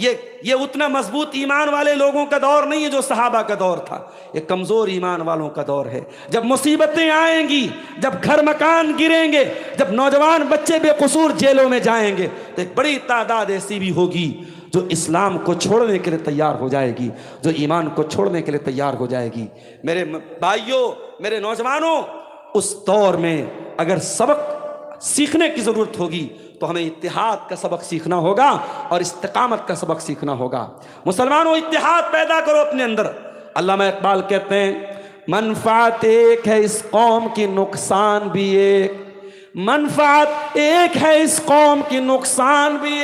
ये उतना मजबूत ईमान वाले लोगों का दौर नहीं है जो सहाबा का दौर था। ये कमजोर ईमान वालों का दौर है। जब मुसीबतें आएंगी, जब घर मकान गिरेंगे, जब नौजवान बच्चे बेकसूर जेलों में जाएंगे, तो एक बड़ी तादाद ऐसी भी होगी जो इस्लाम को छोड़ने के लिए तैयार हो जाएगी, जो ईमान को छोड़ने के लिए तैयार हो जाएगी। मेरे भाइयों, मेरे नौजवानों, उस दौर में अगर सबक सीखने की जरूरत होगी तो हमें इत्तिहाद का सबक सीखना होगा और इस्तिकामत का सबक सीखना होगा। मुसलमानों, इत्तिहाद पैदा करो अपने अंदर। अल्लामा इकबाल कहते हैं, मनफात एक है इस कौम की, नुकसान भी एक। मनफात एक है इस कौम की, नुकसान भी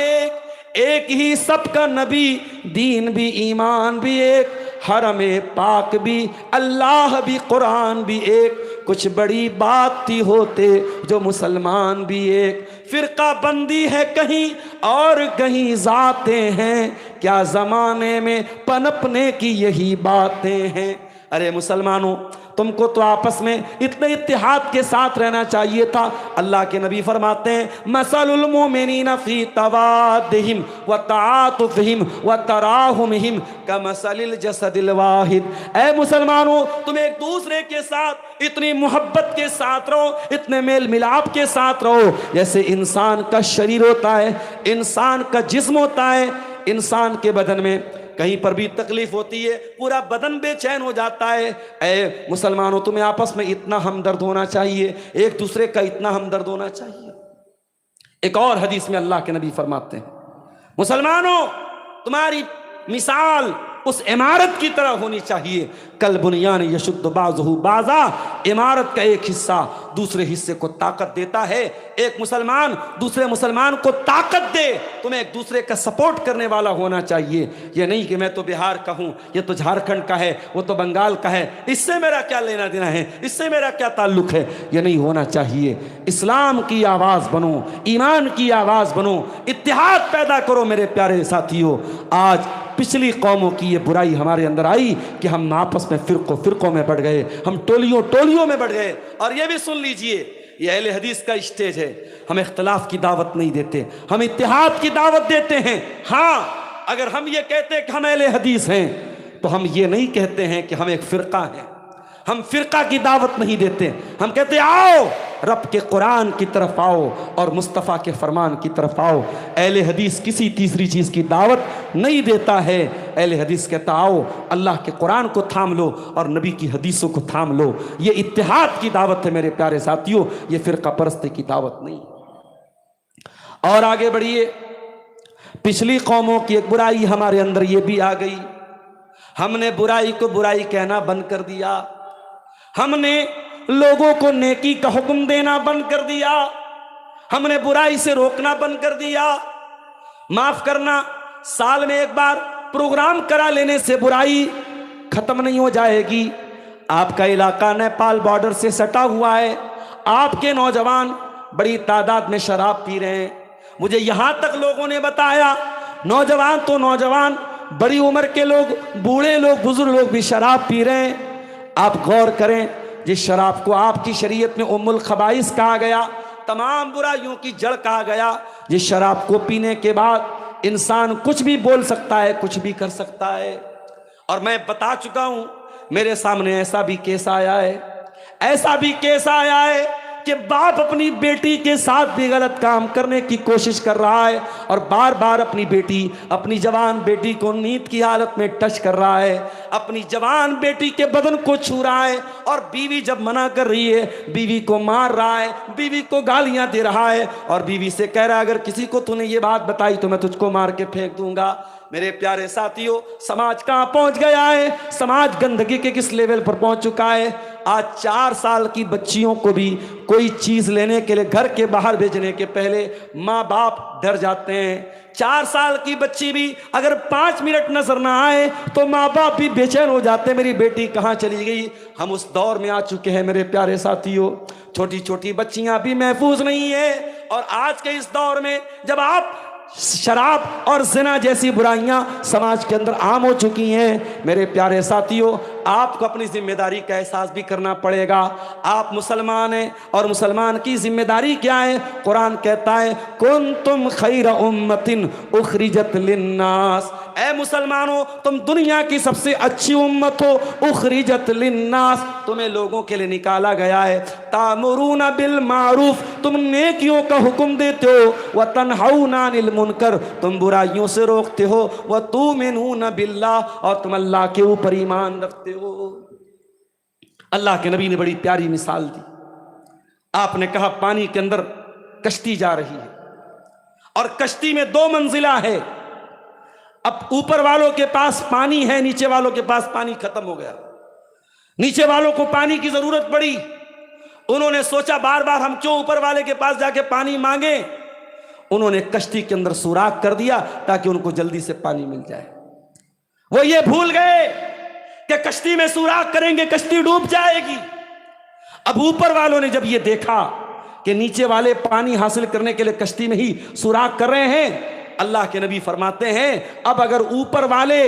एक ही सबका नबी, दीन भी ईमान भी एक, हरम पाक भी, अल्लाह भी, कुरान भी एक। कुछ बड़ी बात थी होते जो मुसलमान भी एक। फिरका बंदी है कहीं और कहीं जातें हैं, क्या जमाने में पनपने की यही बातें हैं। अरे मुसलमानों, तुमको तो आपस में इतने इत्तिहाद के साथ रहना चाहिए था। अल्लाह के नबी फरमाते हैं, मसलुल मोमिनीना फी तवादिहिम व तआतुफिहिम व तराहुमिहिम कमसलिल जसदिल वाहिद। ऐ मुसलमानों, तुम एक दूसरे के साथ इतनी मोहब्बत के साथ रहो, इतने मेल मिलाप के साथ रहो, जैसे इंसान का शरीर होता है, इंसान का जिस्म होता है। इंसान के बदन में कहीं पर भी तकलीफ होती है, पूरा बदन बेचैन हो जाता है। ऐ मुसलमानों, तुम्हें आपस में इतना हमदर्द होना चाहिए, एक दूसरे का इतना हमदर्द होना चाहिए। एक और हदीस में अल्लाह के नबी फरमाते हैं, मुसलमानों, तुम्हारी मिसाल उस इमारत की तरह होनी चाहिए, कल बुनियान यशुद्द बाज़ुहु बाज़ा। इमारत का एक हिस्सा दूसरे हिस्से को ताकत देता है। एक मुसलमान दूसरे मुसलमान को ताकत दे, तुम्हें एक दूसरे का सपोर्ट करने वाला होना चाहिए। ये नहीं कि मैं तो बिहार का हूँ, ये तो झारखंड का है, वो तो बंगाल का है, इससे मेरा क्या लेना देना है, इससे मेरा क्या ताल्लुक है। ये नहीं होना चाहिए। इस्लाम की आवाज़ बनो, ईमान की आवाज़ बनो, इत्तिहाद पैदा करो। मेरे प्यारे साथियों, आज पिछली कौमों की ये बुराई हमारे अंदर आई कि हम आपस में फिरकों में बढ़ गए, हम टोलियों में बढ़ गए। और ये भी सुन लीजिए, ये अहले हदीस का स्टेज है। हम इख्तिलाफ की दावत नहीं देते, हम इत्तिहाद की दावत देते हैं। हाँ, अगर हम ये कहते हैं कि हम अहले हदीस हैं, तो हम ये नहीं कहते हैं कि हम एक फिरका हैं। हम फिरका की दावत नहीं देते, हम कहते आओ रब के कुरान की तरफ आओ और मुस्तफ़ा के फरमान की तरफ आओ। अहले हदीस किसी तीसरी चीज़ की दावत नहीं देता है। अहले हदीस कहता आओ अल्लाह के कुरान को थाम लो और नबी की हदीसों को थाम लो। ये इत्तिहाद की दावत है मेरे प्यारे साथियों, ये फिरका परस्ती की दावत नहीं। और आगे बढ़िए, पिछली कौमों की एक बुराई हमारे अंदर ये भी आ गई। हमने बुराई को बुराई कहना बंद कर दिया, हमने लोगों को नेकी का हुक्म देना बंद कर दिया, हमने बुराई से रोकना बंद कर दिया। माफ करना, साल में एक बार प्रोग्राम करा लेने से बुराई खत्म नहीं हो जाएगी। आपका इलाका नेपाल बॉर्डर से सटा हुआ है, आपके नौजवान बड़ी तादाद में शराब पी रहे हैं। मुझे यहां तक लोगों ने बताया, नौजवान तो नौजवान, बड़ी उम्र के लोग, बूढ़े लोग, बुजुर्ग लोग भी शराब पी रहे हैं। आप गौर करें, जिस शराब को आपकी शरीयत में उम्मुल खबाइस कहा गया, तमाम बुराइयों की जड़ कहा गया, जिस शराब को पीने के बाद इंसान कुछ भी बोल सकता है, कुछ भी कर सकता है। और मैं बता चुका हूं, मेरे सामने ऐसा भी केस आया है कि बाप अपनी बेटी के साथ भी गलत काम करने की कोशिश कर रहा है और बार बार अपनी बेटी, अपनी जवान बेटी को नींद की हालत में टच कर रहा है, अपनी जवान बेटी के बदन को छू रहा है। और बीवी जब मना कर रही है, बीवी को मार रहा है, बीवी को गालियां दे रहा है और बीवी से कह रहा है अगर किसी को तूने ये बात बताई तो मैं तुझको मार के फेंक दूंगा। मेरे प्यारे साथियों, समाज कहां पहुंच गया है, समाज गंदगी के किस लेवल पर पहुंच चुका है। आज 4 साल की बच्चियों को भी कोई चीज लेने के लिए घर के बाहर भेजने के पहले माँ बाप डर जाते हैं। 4 साल की बच्ची भी अगर 5 मिनट नजर ना आए तो माँ बाप भी बेचैन हो जाते हैं, मेरी बेटी कहाँ चली गई। हम उस दौर में आ चुके हैं मेरे प्यारे साथियों, छोटी छोटी बच्चियां भी महफूज नहीं है। और आज के इस दौर में जब आप शराब और ज़िना जैसी बुराइयां समाज के अंदर आम हो चुकी हैं, मेरे प्यारे साथियों, आपको अपनी जिम्मेदारी का एहसास भी करना पड़ेगा। आप मुसलमान हैं और मुसलमान की जिम्मेदारी क्या है? कुरान कहता है कुंतुम खैर उम्मतिन उखरिजत लिन्नास, ऐ मुसलमानों तुम दुनिया की सबसे अच्छी उम्मत हो। उखरिजत लिन्नास, तुम्हें लोगों के लिए निकाला गया है। तामुरूना बिल मारूफ, तुम नेकियों का हुक्म देते हो। व तनहाउना अनिल मुनकर, तुम बुराइयों से रोकते हो। व तुमिनूना बिल्लाह, और तुम अल्लाह के ऊपर ईमान रखते हो। अल्लाह के नबी ने बड़ी प्यारी मिसाल दी। आपने कहा पानी के अंदर कश्ती जा रही है और कश्ती में 2 मंजिला है। अब ऊपर वालों के पास पानी है, नीचे वालों के पास पानी खत्म हो गया। नीचे वालों को पानी की जरूरत पड़ी। उन्होंने सोचा बार बार हम क्यों ऊपर वाले के पास जाके पानी मांगे। उन्होंने कश्ती के अंदर सुराख कर दिया ताकि उनको जल्दी से पानी मिल जाए। वो ये भूल गए कि कश्ती में सुराख करेंगे कश्ती डूब जाएगी। अब ऊपर वालों ने जब ये देखा कि नीचे वाले पानी हासिल करने के लिए कश्ती में ही सुराख कर रहे हैं, अल्लाह के नबी फरमाते हैं अब अगर ऊपर वाले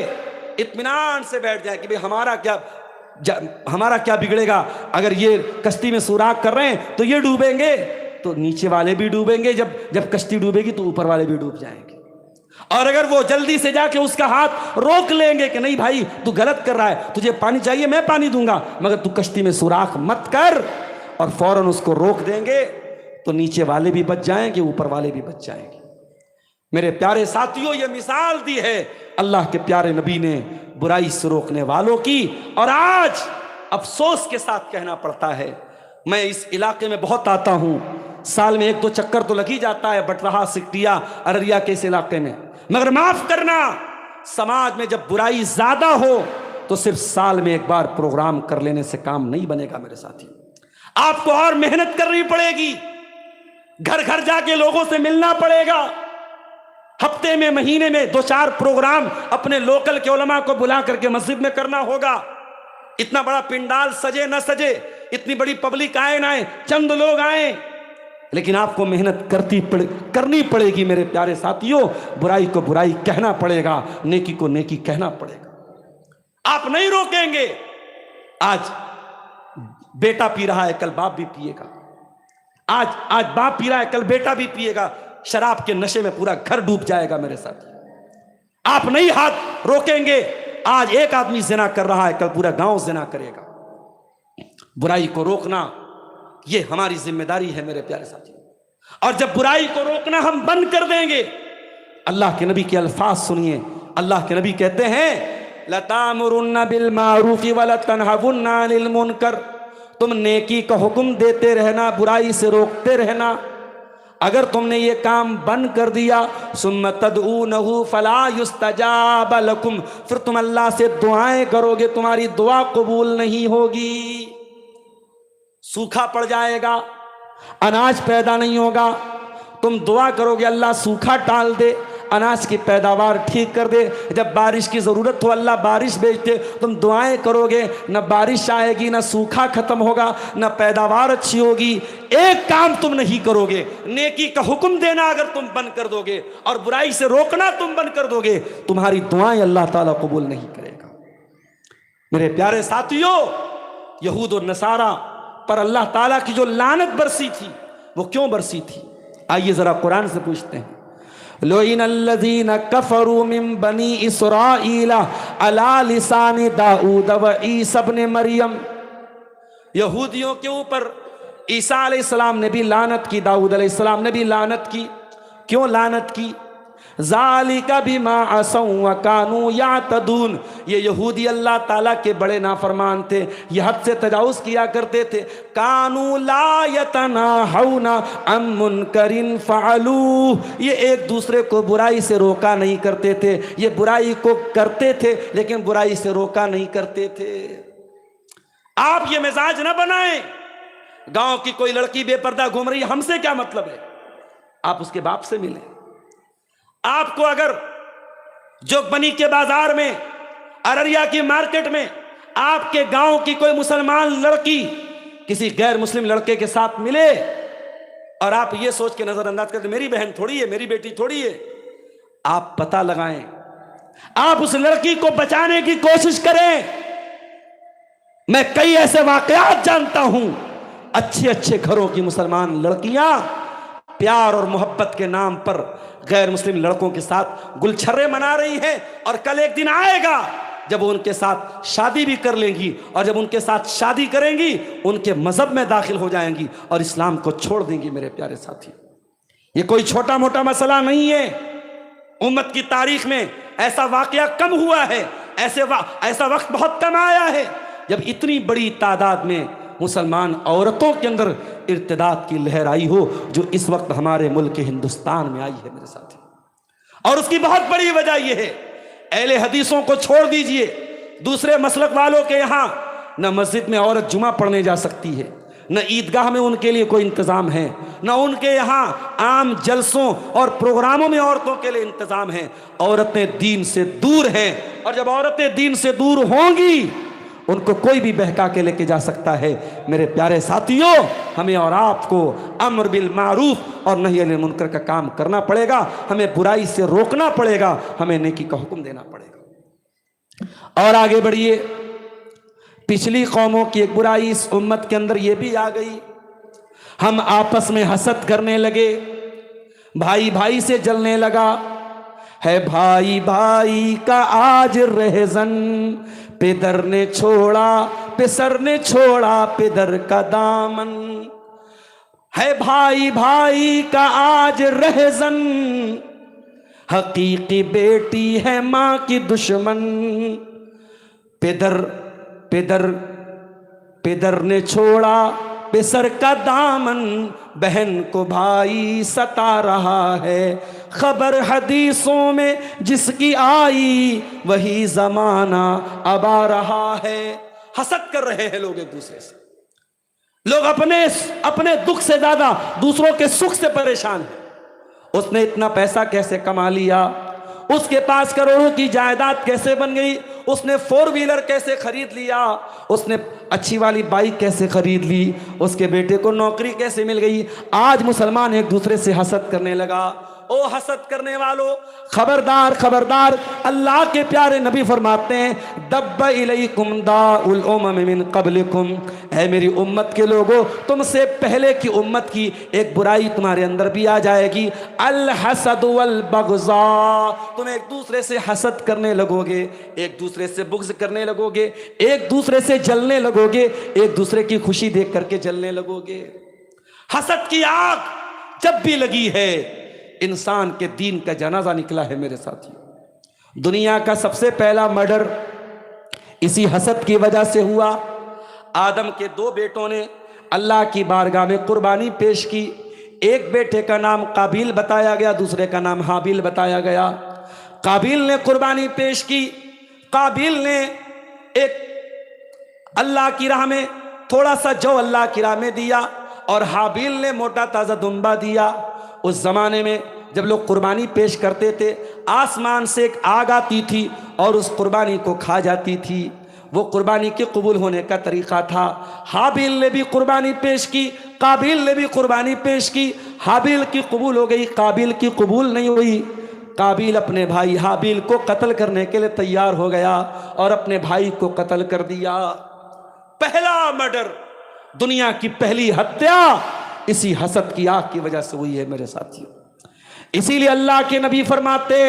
इत्मीनान से बैठ जाए कि भाई हमारा क्या बिगड़ेगा, अगर ये कश्ती में सुराख कर रहे हैं तो ये डूबेंगे तो नीचे वाले भी डूबेंगे। जब कश्ती डूबेगी तो ऊपर वाले भी डूब जाएंगे। और अगर वो जल्दी से जाके उसका हाथ रोक लेंगे कि नहीं भाई तू गलत कर रहा है, तुझे पानी चाहिए मैं पानी दूंगा, मगर तू कश्ती में सुराख मत कर, और फौरन उसको रोक देंगे, तो नीचे वाले भी बच जाएंगे ऊपर वाले भी बच जाएंगे। मेरे प्यारे साथियों, ये मिसाल दी है अल्लाह के प्यारे नबी ने बुराई से रोकने वालों की। और आज अफसोस के साथ कहना पड़ता है, मैं इस इलाके में बहुत आता हूं, साल में 1-2 चक्कर तो लग ही जाता है बटरहा, सिकटिया, अररिया के इस इलाके में। मगर माफ करना, समाज में जब बुराई ज्यादा हो तो सिर्फ साल में एक बार प्रोग्राम कर लेने से काम नहीं बनेगा मेरे साथी। आपको और मेहनत करनी पड़ेगी, घर घर जाके लोगों से मिलना पड़ेगा। हफ्ते में, महीने में 2-4 प्रोग्राम अपने लोकल के उलमा को बुला करके मस्जिद में करना होगा। इतना बड़ा पिंडाल सजे न सजे, इतनी बड़ी पब्लिक आए ना आए, चंद लोग आए, लेकिन आपको मेहनत करनी पड़ेगी मेरे प्यारे साथियों। बुराई को बुराई कहना पड़ेगा, नेकी को नेकी कहना पड़ेगा। आप नहीं रोकेंगे, आज बेटा पी रहा है कल बाप भी पिएगा, आज बाप पी रहा है कल बेटा भी पिएगा। शराब के नशे में पूरा घर डूब जाएगा मेरे साथ। आप नहीं हाथ रोकेंगे, आज एक आदमी जिना कर रहा है कल पूरा गांव जिना करेगा। बुराई को रोकना ये हमारी जिम्मेदारी है मेरे प्यारे साथियों। और जब बुराई को रोकना हम बंद कर देंगे, अल्लाह के नबी के अल्फाज सुनिए। अल्लाह के नबी कहते हैं लतामुरुन्ना बिल मारूफी वला तनहावुन्ना अनिल मुनकर, तुम नेकी का हुक्म देते रहना, बुराई से रोकते रहना। अगर तुमने ये काम बंद कर दिया, सुम्मा तदऊनहु फला युस्तजाब लकुम, फिर तुम अल्लाह से दुआएं करोगे, तुम्हारी दुआ कबूल नहीं होगी। सूखा पड़ जाएगा, अनाज पैदा नहीं होगा, तुम दुआ करोगे अल्लाह सूखा टाल दे, अनाज की पैदावार ठीक कर दे। जब बारिश की ज़रूरत हो अल्लाह बारिश भेज दे, तुम दुआएं करोगे, न बारिश आएगी, न सूखा खत्म होगा, न पैदावार अच्छी होगी। एक काम तुम नहीं करोगे, नेकी का हुक्म देना अगर तुम बंद कर दोगे और बुराई से रोकना तुम बंद कर दोगे, तुम्हारी दुआएं अल्लाह ताला कबूल नहीं करेगा। मेरे प्यारे साथियों, यहूद और नसारा पर अल्लाह ताला की जो लानत बरसी थी वो क्यों बरसी थी? आइए जरा कुरान से पूछते हैं। लोइनल्लज़ीना कफ़रू मिन बनी इसराईल अला लिसानी दाऊद व ईसा इब्न मरियम, यहूदियों के ऊपर ईसा अलैहिस्सलाम ने भी लानत की, दाऊद अलैहिस्सलाम ने भी लानत की। क्यों लानत की? ज़ालिका बिमा असौ व कानू यातदून, ये यहूदी अल्लाह ताला के बड़े नाफरमान थे, ये हद से तजावुज़ किया करते थे। कानू ला यतनाहौना अन मुनकरिन फ़अलू, ये एक दूसरे को बुराई से रोका नहीं करते थे, ये बुराई को करते थे लेकिन बुराई से रोका नहीं करते थे। आप ये मिजाज ना बनाएं, गांव की कोई लड़की बेपर्दा घूम रही है, हमसे क्या मतलब है? आप उसके बाप से मिलें। आपको अगर जोगबनी के बाजार में, अररिया की मार्केट में आपके गांव की कोई मुसलमान लड़की किसी गैर मुस्लिम लड़के के साथ मिले और आप ये सोच के नजरअंदाज करते मेरी बहन थोड़ी है, मेरी बेटी थोड़ी है, आप पता लगाएं, आप उस लड़की को बचाने की कोशिश करें। मैं कई ऐसे वाकयात जानता हूं, अच्छे अच्छे घरों की मुसलमान लड़कियां प्यार और मोहब्बत के नाम पर गैर मुस्लिम लड़कों के साथ गुलछर्रे मना रही हैं, और कल एक दिन आएगा जब वो उनके साथ शादी भी कर लेंगी, और जब उनके साथ शादी करेंगी उनके मजहब में दाखिल हो जाएंगी और इस्लाम को छोड़ देंगी। मेरे प्यारे साथी, ये कोई छोटा मोटा मसला नहीं है। उम्मत की तारीख में ऐसा वाकया कम हुआ है, ऐसा वक्त बहुत कम आया है जब इतनी बड़ी तादाद में मुसलमान औरतों के अंदर इर्तिदाद की लहर आई हो, जो इस वक्त हमारे मुल्क हिंदुस्तान में आई है मेरे साथी। और उसकी बहुत बड़ी वजह यह है, अहले हदीसों को छोड़ दीजिए, दूसरे मसलक वालों के यहाँ न मस्जिद में औरत जुमा पढ़ने जा सकती है, न ईदगाह में उनके लिए कोई इंतज़ाम है, न उनके यहाँ आम जलसों और प्रोग्रामों में औरतों के लिए इंतज़ाम है। औरतें दीन से दूर हैं, और जब औरतें दीन से दूर होंगी उनको कोई भी बहका के लेके जा सकता है। मेरे प्यारे साथियों, हमें और आपको अम्र बिल मारूफ और नही अनिल मुनकर का काम करना पड़ेगा, हमें बुराई से रोकना पड़ेगा, हमें नेकी का हुक्म देना पड़ेगा। और आगे बढ़िए, पिछली कौमों की एक बुराई इस उम्मत के अंदर यह भी आ गई, हम आपस में हसद करने लगे, भाई भाई से जलने लगा है। भाई भाई का आज रहजन, पिदर ने छोड़ा पिसर ने छोड़ा पिदर का दामन है। भाई भाई का आज रहजन, हकीकी बेटी है मां की दुश्मन। पिदर पिदर पिदर ने छोड़ा पिसर का दामन, बहन को भाई सता रहा है। खबर हदीसों में जिसकी आई, वही जमाना अब आ रहा है। हसद कर रहे हैं लोग एक दूसरे से, लोग अपने दुख से ज्यादा दूसरों के सुख से परेशान हैं। उसने इतना पैसा कैसे कमा लिया, उसके पास करोड़ों की जायदाद कैसे बन गई, उसने 4 व्हीलर कैसे खरीद लिया, उसने अच्छी वाली बाइक कैसे खरीद ली, उसके बेटे को नौकरी कैसे मिल गई। आज मुसलमान एक दूसरे से हसद करने लगा। ओ हसद करने वालों, खबरदार खबरदार, अल्लाह के प्यारे नबी फरमाते हैं, दब्बा इलैकुम दाउल उमम मिन क़ब्लिकुम, है मेरी उम्मत के लोगों, तुमसे पहले की उम्मत की एक बुराई तुम्हारे अंदर भी आ जाएगी, अल हसद वल बग़ज़ा। तुम एक दूसरे से हसद करने लगोगे, एक दूसरे से बुग़्ज़ करने लगोगे, एक दूसरे से जलने लगोगे, एक दूसरे की खुशी देख करके जलने लगोगे। हसद की आग जब भी लगी है, इंसान के दीन का जनाजा निकला है मेरे साथियों। दुनिया का सबसे पहला मर्डर इसी हसद की वजह से हुआ। आदम के 2 बेटों ने अल्लाह की बारगाह में कुर्बानी पेश की। एक बेटे का नाम काबिल बताया गया, दूसरे का नाम हाबिल बताया गया। काबिल ने कुर्बानी पेश की, काबिल ने एक अल्लाह की राह में थोड़ा सा जौ अल्लाह की राह में दिया, और हाबिल ने मोटा ताज़ा दुम्बा दिया। उस ज़माने में जब लोग कुर्बानी पेश करते थे, आसमान से एक आग आती थी और उस कुर्बानी को खा जाती थी। वो कुर्बानी के कबूल होने का तरीक़ा था। हाबिल ने भी कुर्बानी पेश की, काबिल ने भी कुर्बानी पेश की। हाबिल की कबूल हो गई, काबिल की कबूल नहीं हुई। काबिल अपने भाई हाबिल को कत्ल करने के लिए तैयार हो गया और अपने भाई को कत्ल कर दिया। पहला मर्डर, दुनिया की पहली हत्या इसी हसद की आग की वजह से हुई है मेरे साथियों। इसीलिए अल्लाह के नबी फरमाते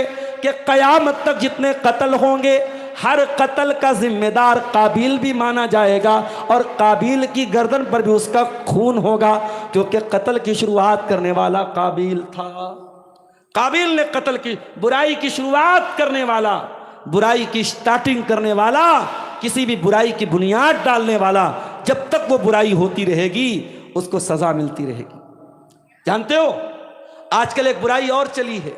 कि क़यामत तक जितने कत्ल होंगे, हर कत्ल का जिम्मेदार काबिल भी माना जाएगा, और काबिल की गर्दन पर भी उसका खून होगा, क्योंकि कत्ल की शुरुआत करने वाला काबिल था। काबिल ने कत्ल की बुराई की शुरुआत करने वाला, बुराई की स्टार्टिंग करने वाला, किसी भी बुराई की बुनियाद डालने वाला, जब तक वो बुराई होती रहेगी उसको सजा मिलती रहेगी। जानते हो, आजकल एक बुराई और चली है,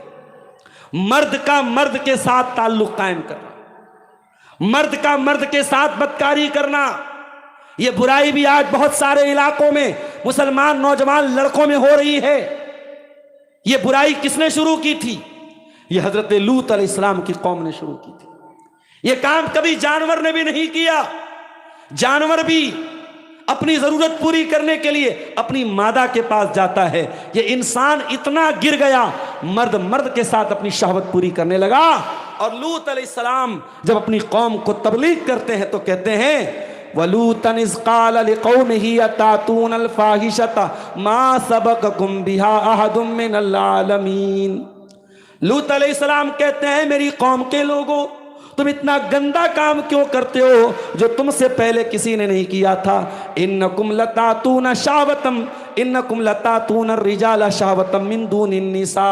मर्द का मर्द के साथ ताल्लुक कायम करना, मर्द का मर्द के साथ बदकारी करना। यह बुराई भी आज बहुत सारे इलाकों में मुसलमान नौजवान लड़कों में हो रही है। यह बुराई किसने शुरू की थी? यह हजरत लूत अलैहिस्सलाम की कौम ने शुरू की थी। यह काम कभी जानवर ने भी नहीं किया। जानवर भी अपनी जरूरत पूरी करने के लिए अपनी मादा के पास जाता है। ये इंसान इतना गिर गया, मर्द मर्द के साथ अपनी शहवत पूरी करने लगा। और लूत अलैहिस्सलाम जब अपनी कौम को तबलीग करते हैं तो कहते हैं वलूतन इज़ क़ाल लिक़ौमिही अतातूनल फ़ाहिशता मा सबक़कुम बिहा अहदुम मिनल आलमीन। लूत अलैहिस्सलाम कहते हैं मेरी कौम के लोगों, तुम इतना गंदा काम क्यों करते हो जो तुमसे पहले किसी ने नहीं किया था। इन्नकुम लतातून शावतम इन्नकुम लतातून रिजाल शावतम मिन दूनिन निसा,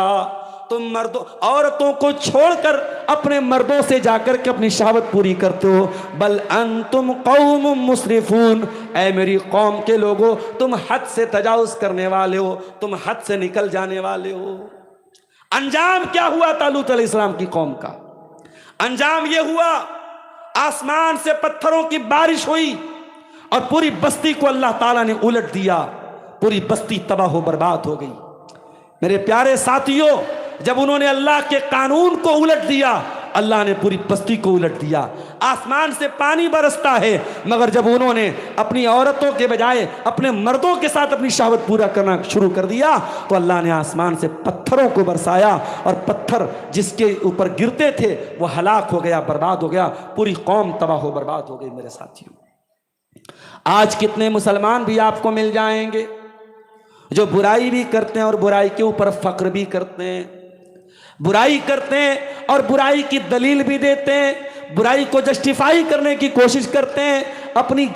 तुम मर्दों औरतों को छोड़कर अपने मर्दों से जाकर के अपनी शहावत पूरी करते हो। बल अंतुम कौमुम मुस्रिफून, ऐ मेरी कौम के लोगों तुम हद से तजावुज करने वाले हो, तुम हद से निकल जाने वाले हो। अंजाम क्या हुआ था लूत अलैहिस्सलाम की कौम का? अंजाम यह हुआ आसमान से पत्थरों की बारिश हुई और पूरी बस्ती को अल्लाह ताला ने उलट दिया, पूरी बस्ती तबाह हो बर्बाद हो गई। मेरे प्यारे साथियों, जब उन्होंने अल्लाह के कानून को उलट दिया, अल्लाह ने पूरी बस्ती को उलट दिया। आसमान से पानी बरसता है, मगर जब उन्होंने अपनी औरतों के बजाय अपने मर्दों के साथ अपनी शहावत पूरा करना शुरू कर दिया तो अल्लाह ने आसमान से पत्थरों को बरसाया और पत्थर जिसके ऊपर गिरते थे वो हलाक हो गया, बर्बाद हो गया, पूरी कौम तबाह हो बर्बाद हो गई। मेरे साथियों, आज कितने मुसलमान भी आपको मिल जाएंगे जो बुराई भी करते हैं और बुराई के ऊपर फख्र भी करते हैं, बुराई करते हैं और बुराई की दलील भी देते हैं, बुराई को जस्टिफाई करने की कोशिश करते हैं,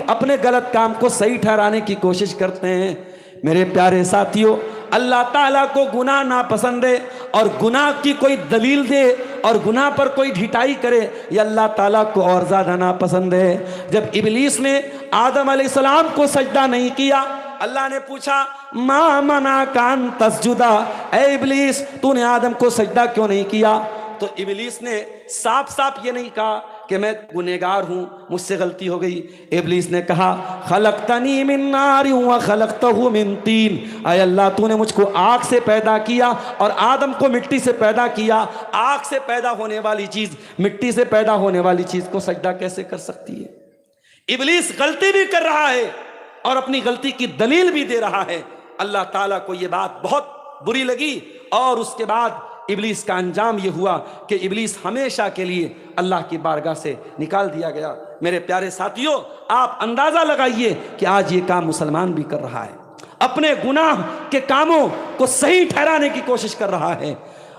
अपने गलत काम को सही ठहराने की कोशिश करते हैं। मेरे प्यारे साथियों, अल्लाह ताला को गुनाह नापसंद है और गुनाह की कोई दलील दे और गुनाह पर कोई ढिठाई करे, ये अल्लाह ताला को और ज़्यादा नापसंद है। जब इब्लीस ने आदम अलैहिस्सलाम को सजदा नहीं किया, अल्लाह ने पूछा मा मना कान तस्जुदा, ए इब्लीस तूने आदम को सजदा क्यों नहीं किया? तो इब्लीस ने साफ साफ ये नहीं कहा कि मैं गुनहगार हूं, मुझसे गलती हो गई। इब्लीस ने कहा खलक़तनी मिन नार व खलक़तहु मिन तीन, ऐ अल्लाह तूने मुझको आग से पैदा किया और आदम को मिट्टी से पैदा किया। आग से पैदा होने वाली चीज, मिट्टी से पैदा होने वाली चीज को सजदा कैसे कर सकती है? इब्लीस गलती भी कर रहा है और अपनी गलती की दलील भी दे रहा है। अल्लाह ताला को यह बात बहुत बुरी लगी और उसके बाद इब्लीस का अंजाम यह हुआ कि इब्लीस हमेशा के लिए अल्लाह की बारगाह से निकाल दिया गया। मेरे प्यारे साथियों, आप अंदाजा लगाइए कि आज ये काम मुसलमान भी कर रहा है, अपने गुनाह के कामों को सही ठहराने की कोशिश कर रहा है।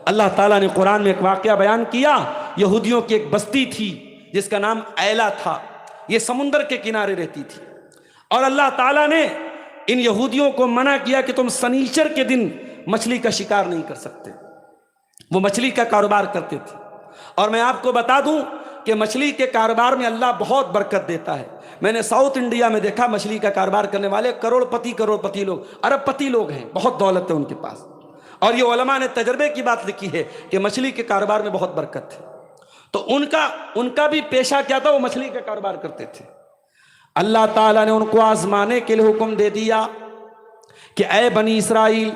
अल्लाह ताला ने कुरान में एक वाकया बयान किया। यहूदियों की एक बस्ती थी जिसका नाम ऐला था, ये समुंदर के किनारे रहती थी और अल्लाह ताला ने इन यहूदियों को मना किया कि तुम शनीचर के दिन मछली का शिकार नहीं कर सकते। वो मछली का कारोबार करते थे और मैं आपको बता दूं कि मछली के कारोबार में अल्लाह बहुत बरकत देता है। मैंने साउथ इंडिया में देखा मछली का कारोबार करने वाले करोड़पति लोग, अरबपति लोग हैं, बहुत दौलत है उनके पास। और ये उलमा ने तजर्बे की बात लिखी है कि मछली के कारोबार में बहुत बरकत है। तो उनका भी पेशा क्या था? वो मछली का कारोबार करते थे। अल्लाह ताला ने उनको आजमाने के लिए हुक्म दे दिया कि ऐ बनी इसराइल,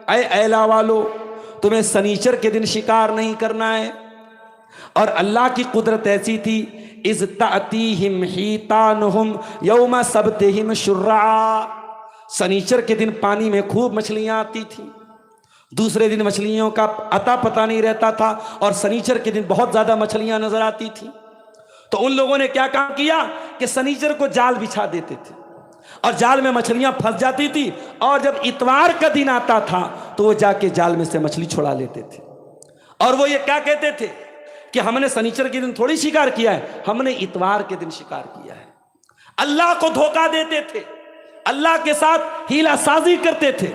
ऐ ऐला वालो, तुम्हें शनीचर के दिन शिकार नहीं करना है। और अल्लाह की कुदरत ऐसी थी, इज़ तातीहिम हीतानुहुम यौमा सबतिहिम शुर्रा, शनीचर के दिन पानी में खूब मछलियां आती थी, दूसरे दिन मछलियों का अता पता नहीं रहता था और शनीचर के दिन बहुत ज्यादा मछलियां नजर आती थी। तो उन लोगों ने क्या काम किया कि शनीचर को जाल बिछा देते थे और जाल में मछलियां फंस जाती थी और जब इतवार का दिन आता था तो वो जाके जाल में से मछली छुड़ा लेते थे। और वो ये क्या कहते थे कि हमने शनीचर के दिन थोड़ी शिकार किया है, हमने इतवार के दिन शिकार किया है। अल्लाह को धोखा देते थे, अल्लाह के साथ हीला साजी करते थे।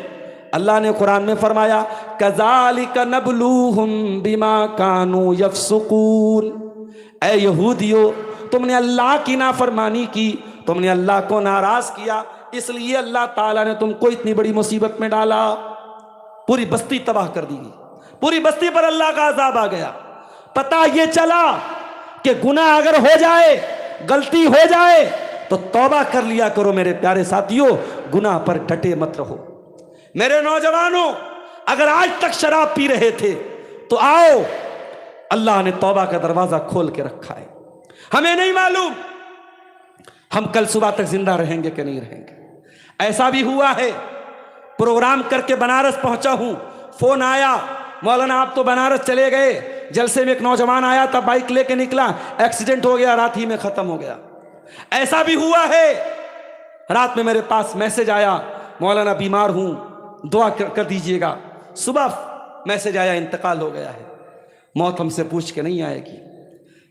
अल्लाह ने कुरान में फरमाया कज़ालिका नबलूहुम बिमा कानू यफसुकून, ऐ यहूदियों तुमने अल्लाह की नाफरमानी की, तुमने अल्लाह को नाराज किया, इसलिए अल्लाह ताला ने तुमको इतनी बड़ी मुसीबत में डाला। पूरी बस्ती तबाह कर दी गई, पूरी बस्ती पर अल्लाह का अजाब आ गया। पता ये चला कि गुनाह अगर हो जाए, गलती हो जाए तो तौबा कर लिया करो। मेरे प्यारे साथियों, गुनाह पर डटे मत रहो। मेरे नौजवानों, अगर आज तक शराब पी रहे थे तो आओ, अल्लाह ने तौबा का दरवाजा खोल के रखा है। हमें नहीं मालूम हम कल सुबह तक जिंदा रहेंगे कि नहीं रहेंगे। ऐसा भी हुआ है, प्रोग्राम करके बनारस पहुंचा हूं, फोन आया, मौलाना आप तो बनारस चले गए, जलसे में एक नौजवान आया था, बाइक लेके निकला, एक्सीडेंट हो गया, रात ही में खत्म हो गया। ऐसा भी हुआ है, रात में मेरे पास मैसेज आया, मौलाना बीमार हूं, दुआ कर दीजिएगा। सुबह मैसेज आया, इंतकाल हो गया है। मौत हमसे पूछ के नहीं आएगी,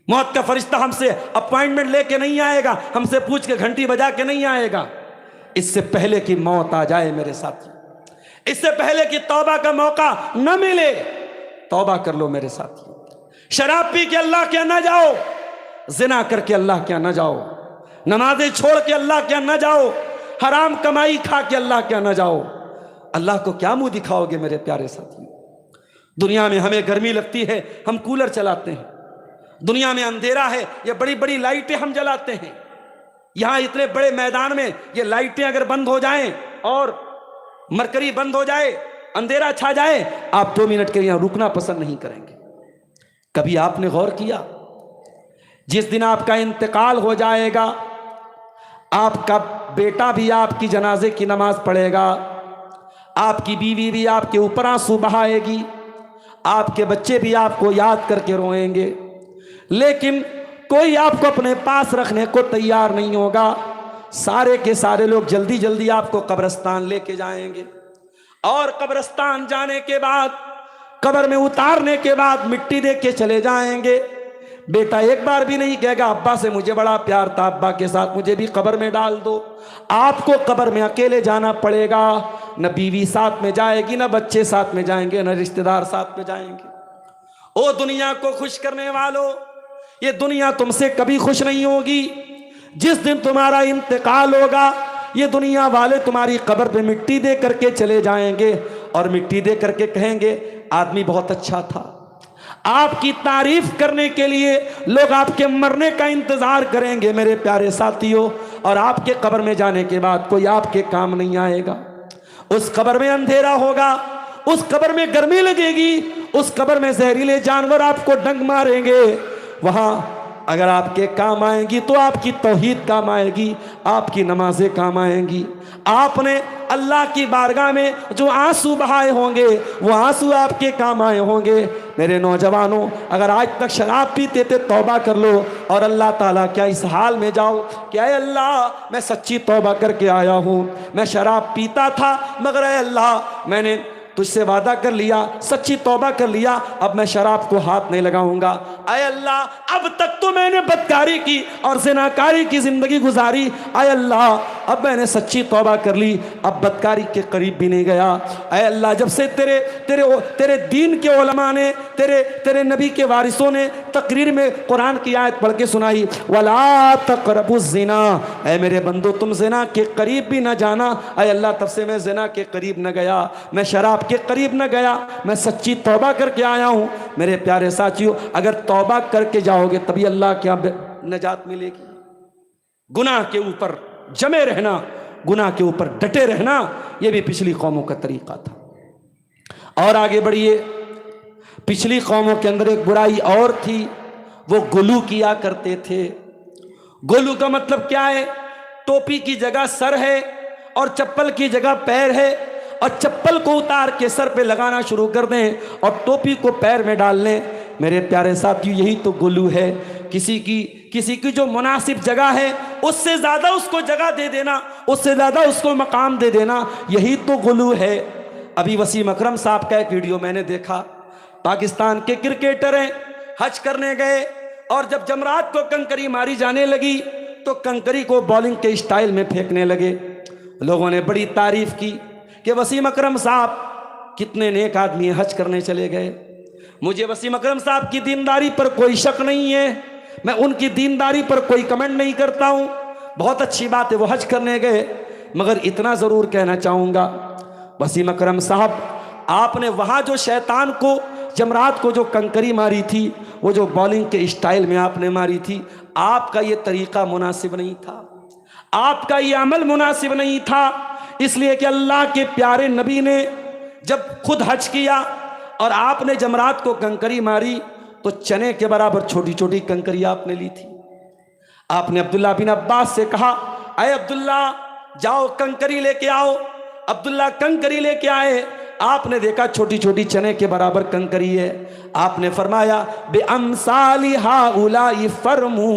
मौत का फरिश्ता हमसे अपॉइंटमेंट लेके नहीं आएगा, हमसे पूछ के घंटी बजा के नहीं आएगा। इससे पहले कि मौत आ जाए मेरे साथी, इससे पहले कि तौबा का मौका न मिले, तौबा कर लो मेरे साथी। शराब पी के अल्लाह क्या ना जाओ, जिना करके अल्लाह क्या ना जाओ, नमाजें छोड़ के अल्लाह क्या ना जाओ, हराम कमाई खा के अल्लाह क्या ना जाओ। अल्लाह को क्या मुंह दिखाओगे मेरे प्यारे साथी। दुनिया में हमें गर्मी लगती है, हम कूलर चलाते हैं। दुनिया में अंधेरा है, ये बड़ी बड़ी लाइटें हम जलाते हैं। यहां इतने बड़े मैदान में ये लाइटें अगर बंद हो जाएं और मरकरी बंद हो जाए, अंधेरा छा जाए, आप 2 मिनट के लिए यहां रुकना पसंद नहीं करेंगे। कभी आपने गौर किया, जिस दिन आपका इंतकाल हो जाएगा, आपका बेटा भी आपकी जनाजे की नमाज पढ़ेगा, आपकी बीवी भी आपके ऊपर आंसू बहाएगी, आपके बच्चे भी आपको याद करके रोएंगे, लेकिन कोई आपको अपने पास रखने को तैयार नहीं होगा। सारे के सारे लोग जल्दी जल्दी आपको कब्रिस्तान लेके जाएंगे, और कब्रिस्तान जाने के बाद, कब्र में उतारने के बाद मिट्टी दे के चले जाएंगे। बेटा एक बार भी नहीं कहेगा अब्बा से मुझे बड़ा प्यार था, अब्बा के साथ मुझे भी कब्र में डाल दो। आपको कब्र में अकेले जाना पड़ेगा, न बीवी साथ में जाएगी, न बच्चे साथ में जाएंगे, न रिश्तेदार साथ में जाएंगे। ओ दुनिया को खुश करने वालों, ये दुनिया तुमसे कभी खुश नहीं होगी। जिस दिन तुम्हारा इंतकाल होगा, ये दुनिया वाले तुम्हारी कब्र पे मिट्टी दे करके चले जाएंगे, और मिट्टी दे करके कहेंगे आदमी बहुत अच्छा था। आपकी तारीफ करने के लिए लोग आपके मरने का इंतजार करेंगे मेरे प्यारे साथियों, और आपके कब्र में जाने के बाद कोई आपके काम नहीं आएगा। उस कब्र में अंधेरा होगा, उस कब्र में गर्मी लगेगी, उस कब्र में जहरीले जानवर आपको डंक मारेंगे। वहां अगर आपके काम आएंगी तो आपकी तौहीद काम आएगी, आपकी नमाजें काम आएंगी। आपने अल्लाह की बारगाह में जो आंसू बहाए होंगे, वो आंसू आपके काम आए होंगे। मेरे नौजवानों, अगर आज तक शराब पीते थे, तौबा कर लो और अल्लाह ताला क्या इस हाल में जाओ कि अय अल्लाह मैं सच्ची तौबा करके आया हूँ, मैं शराब पीता था मगर अय अल्लाह मैंने तुझसे वादा कर लिया, सच्ची तौबा कर लिया, अब मैं शराब को हाथ नहीं लगाऊंगा। अय अल्लाह अब तक तो मैंने बदकारी की और ज़िनाकारी की ज़िंदगी गुजारी, अय अल्लाह अब मैंने सच्ची तौबा कर ली, अब बदकारी के करीब भी नहीं गया। अय अल्लाह जब से तेरे दीन के उलमा ने, तेरे नबी के वारिसों ने तकरीर में कुरान की आयत पढ़ के सुनाई, वला तक़रबुज़ ज़िना, ऐ मेरे बंदो तुम ज़िना के करीब भी न जाना। अय अल्लाह तब से मैं ज़िना के करीब न गया, मैं शराब के करीब न गया, मैं सच्ची तौबा करके आया हूं। मेरे प्यारे साथियों, अगर तौबा करके जाओगे तभी अल्लाह क्या नजात मिलेगी। गुनाह के ऊपर जमे रहना, गुनाह के ऊपर डटे रहना, यह भी पिछली कौमों का तरीका था। और आगे बढ़िए, पिछली कौमों के अंदर एक बुराई और थी, वो गुलू किया करते थे। गुलू का मतलब क्या है? टोपी की जगह सर है और चप्पल की जगह पैर है, और चप्पल को उतार के सर पे लगाना शुरू कर दें और टोपी को पैर में डाल लें। मेरे प्यारे साथियों, यही तो गुलू है। किसी की जो मुनासिब जगह है उससे ज़्यादा उसको जगह दे देना, उससे ज़्यादा उसको मकाम दे देना, यही तो गुलू है। अभी वसीम अकरम साहब का एक वीडियो मैंने देखा। पाकिस्तान के क्रिकेटर हैं, हज करने गए और जब जमरात को कंकरी मारी जाने लगी तो कंकरी को बॉलिंग के स्टाइल में फेंकने लगे। लोगों ने बड़ी तारीफ की कि वसीम अकरम साहब कितने नेक आदमी हज करने चले गए। मुझे वसीम अकरम साहब की दीनदारी पर कोई शक नहीं है, मैं उनकी दीनदारी पर कोई कमेंट नहीं करता हूँ, बहुत अच्छी बात है वो हज करने गए। मगर इतना ज़रूर कहना चाहूँगा, वसीम अकरम साहब आपने वहाँ जो शैतान को, जमरात को जो कंकरी मारी थी, वो जो बॉलिंग के स्टाइल में आपने मारी थी, आपका ये तरीका मुनासिब नहीं था, आपका ये अमल मुनासिब नहीं था। इसलिए कि अल्लाह के प्यारे नबी ने जब खुद हज किया और आपने जमरात को कंकरी मारी तो चने के बराबर छोटी छोटी कंकरी आपने ली थी। आपने अब्दुल्ला बिन अब्बास से कहा, अय अब्दुल्ला जाओ कंकरी लेके आओ। अब्दुल्ला कंकरी लेके आए, आपने देखा छोटी छोटी चने के बराबर कंकरी है, आपने फरमाया बे अमसाली हाउलाई फरमू,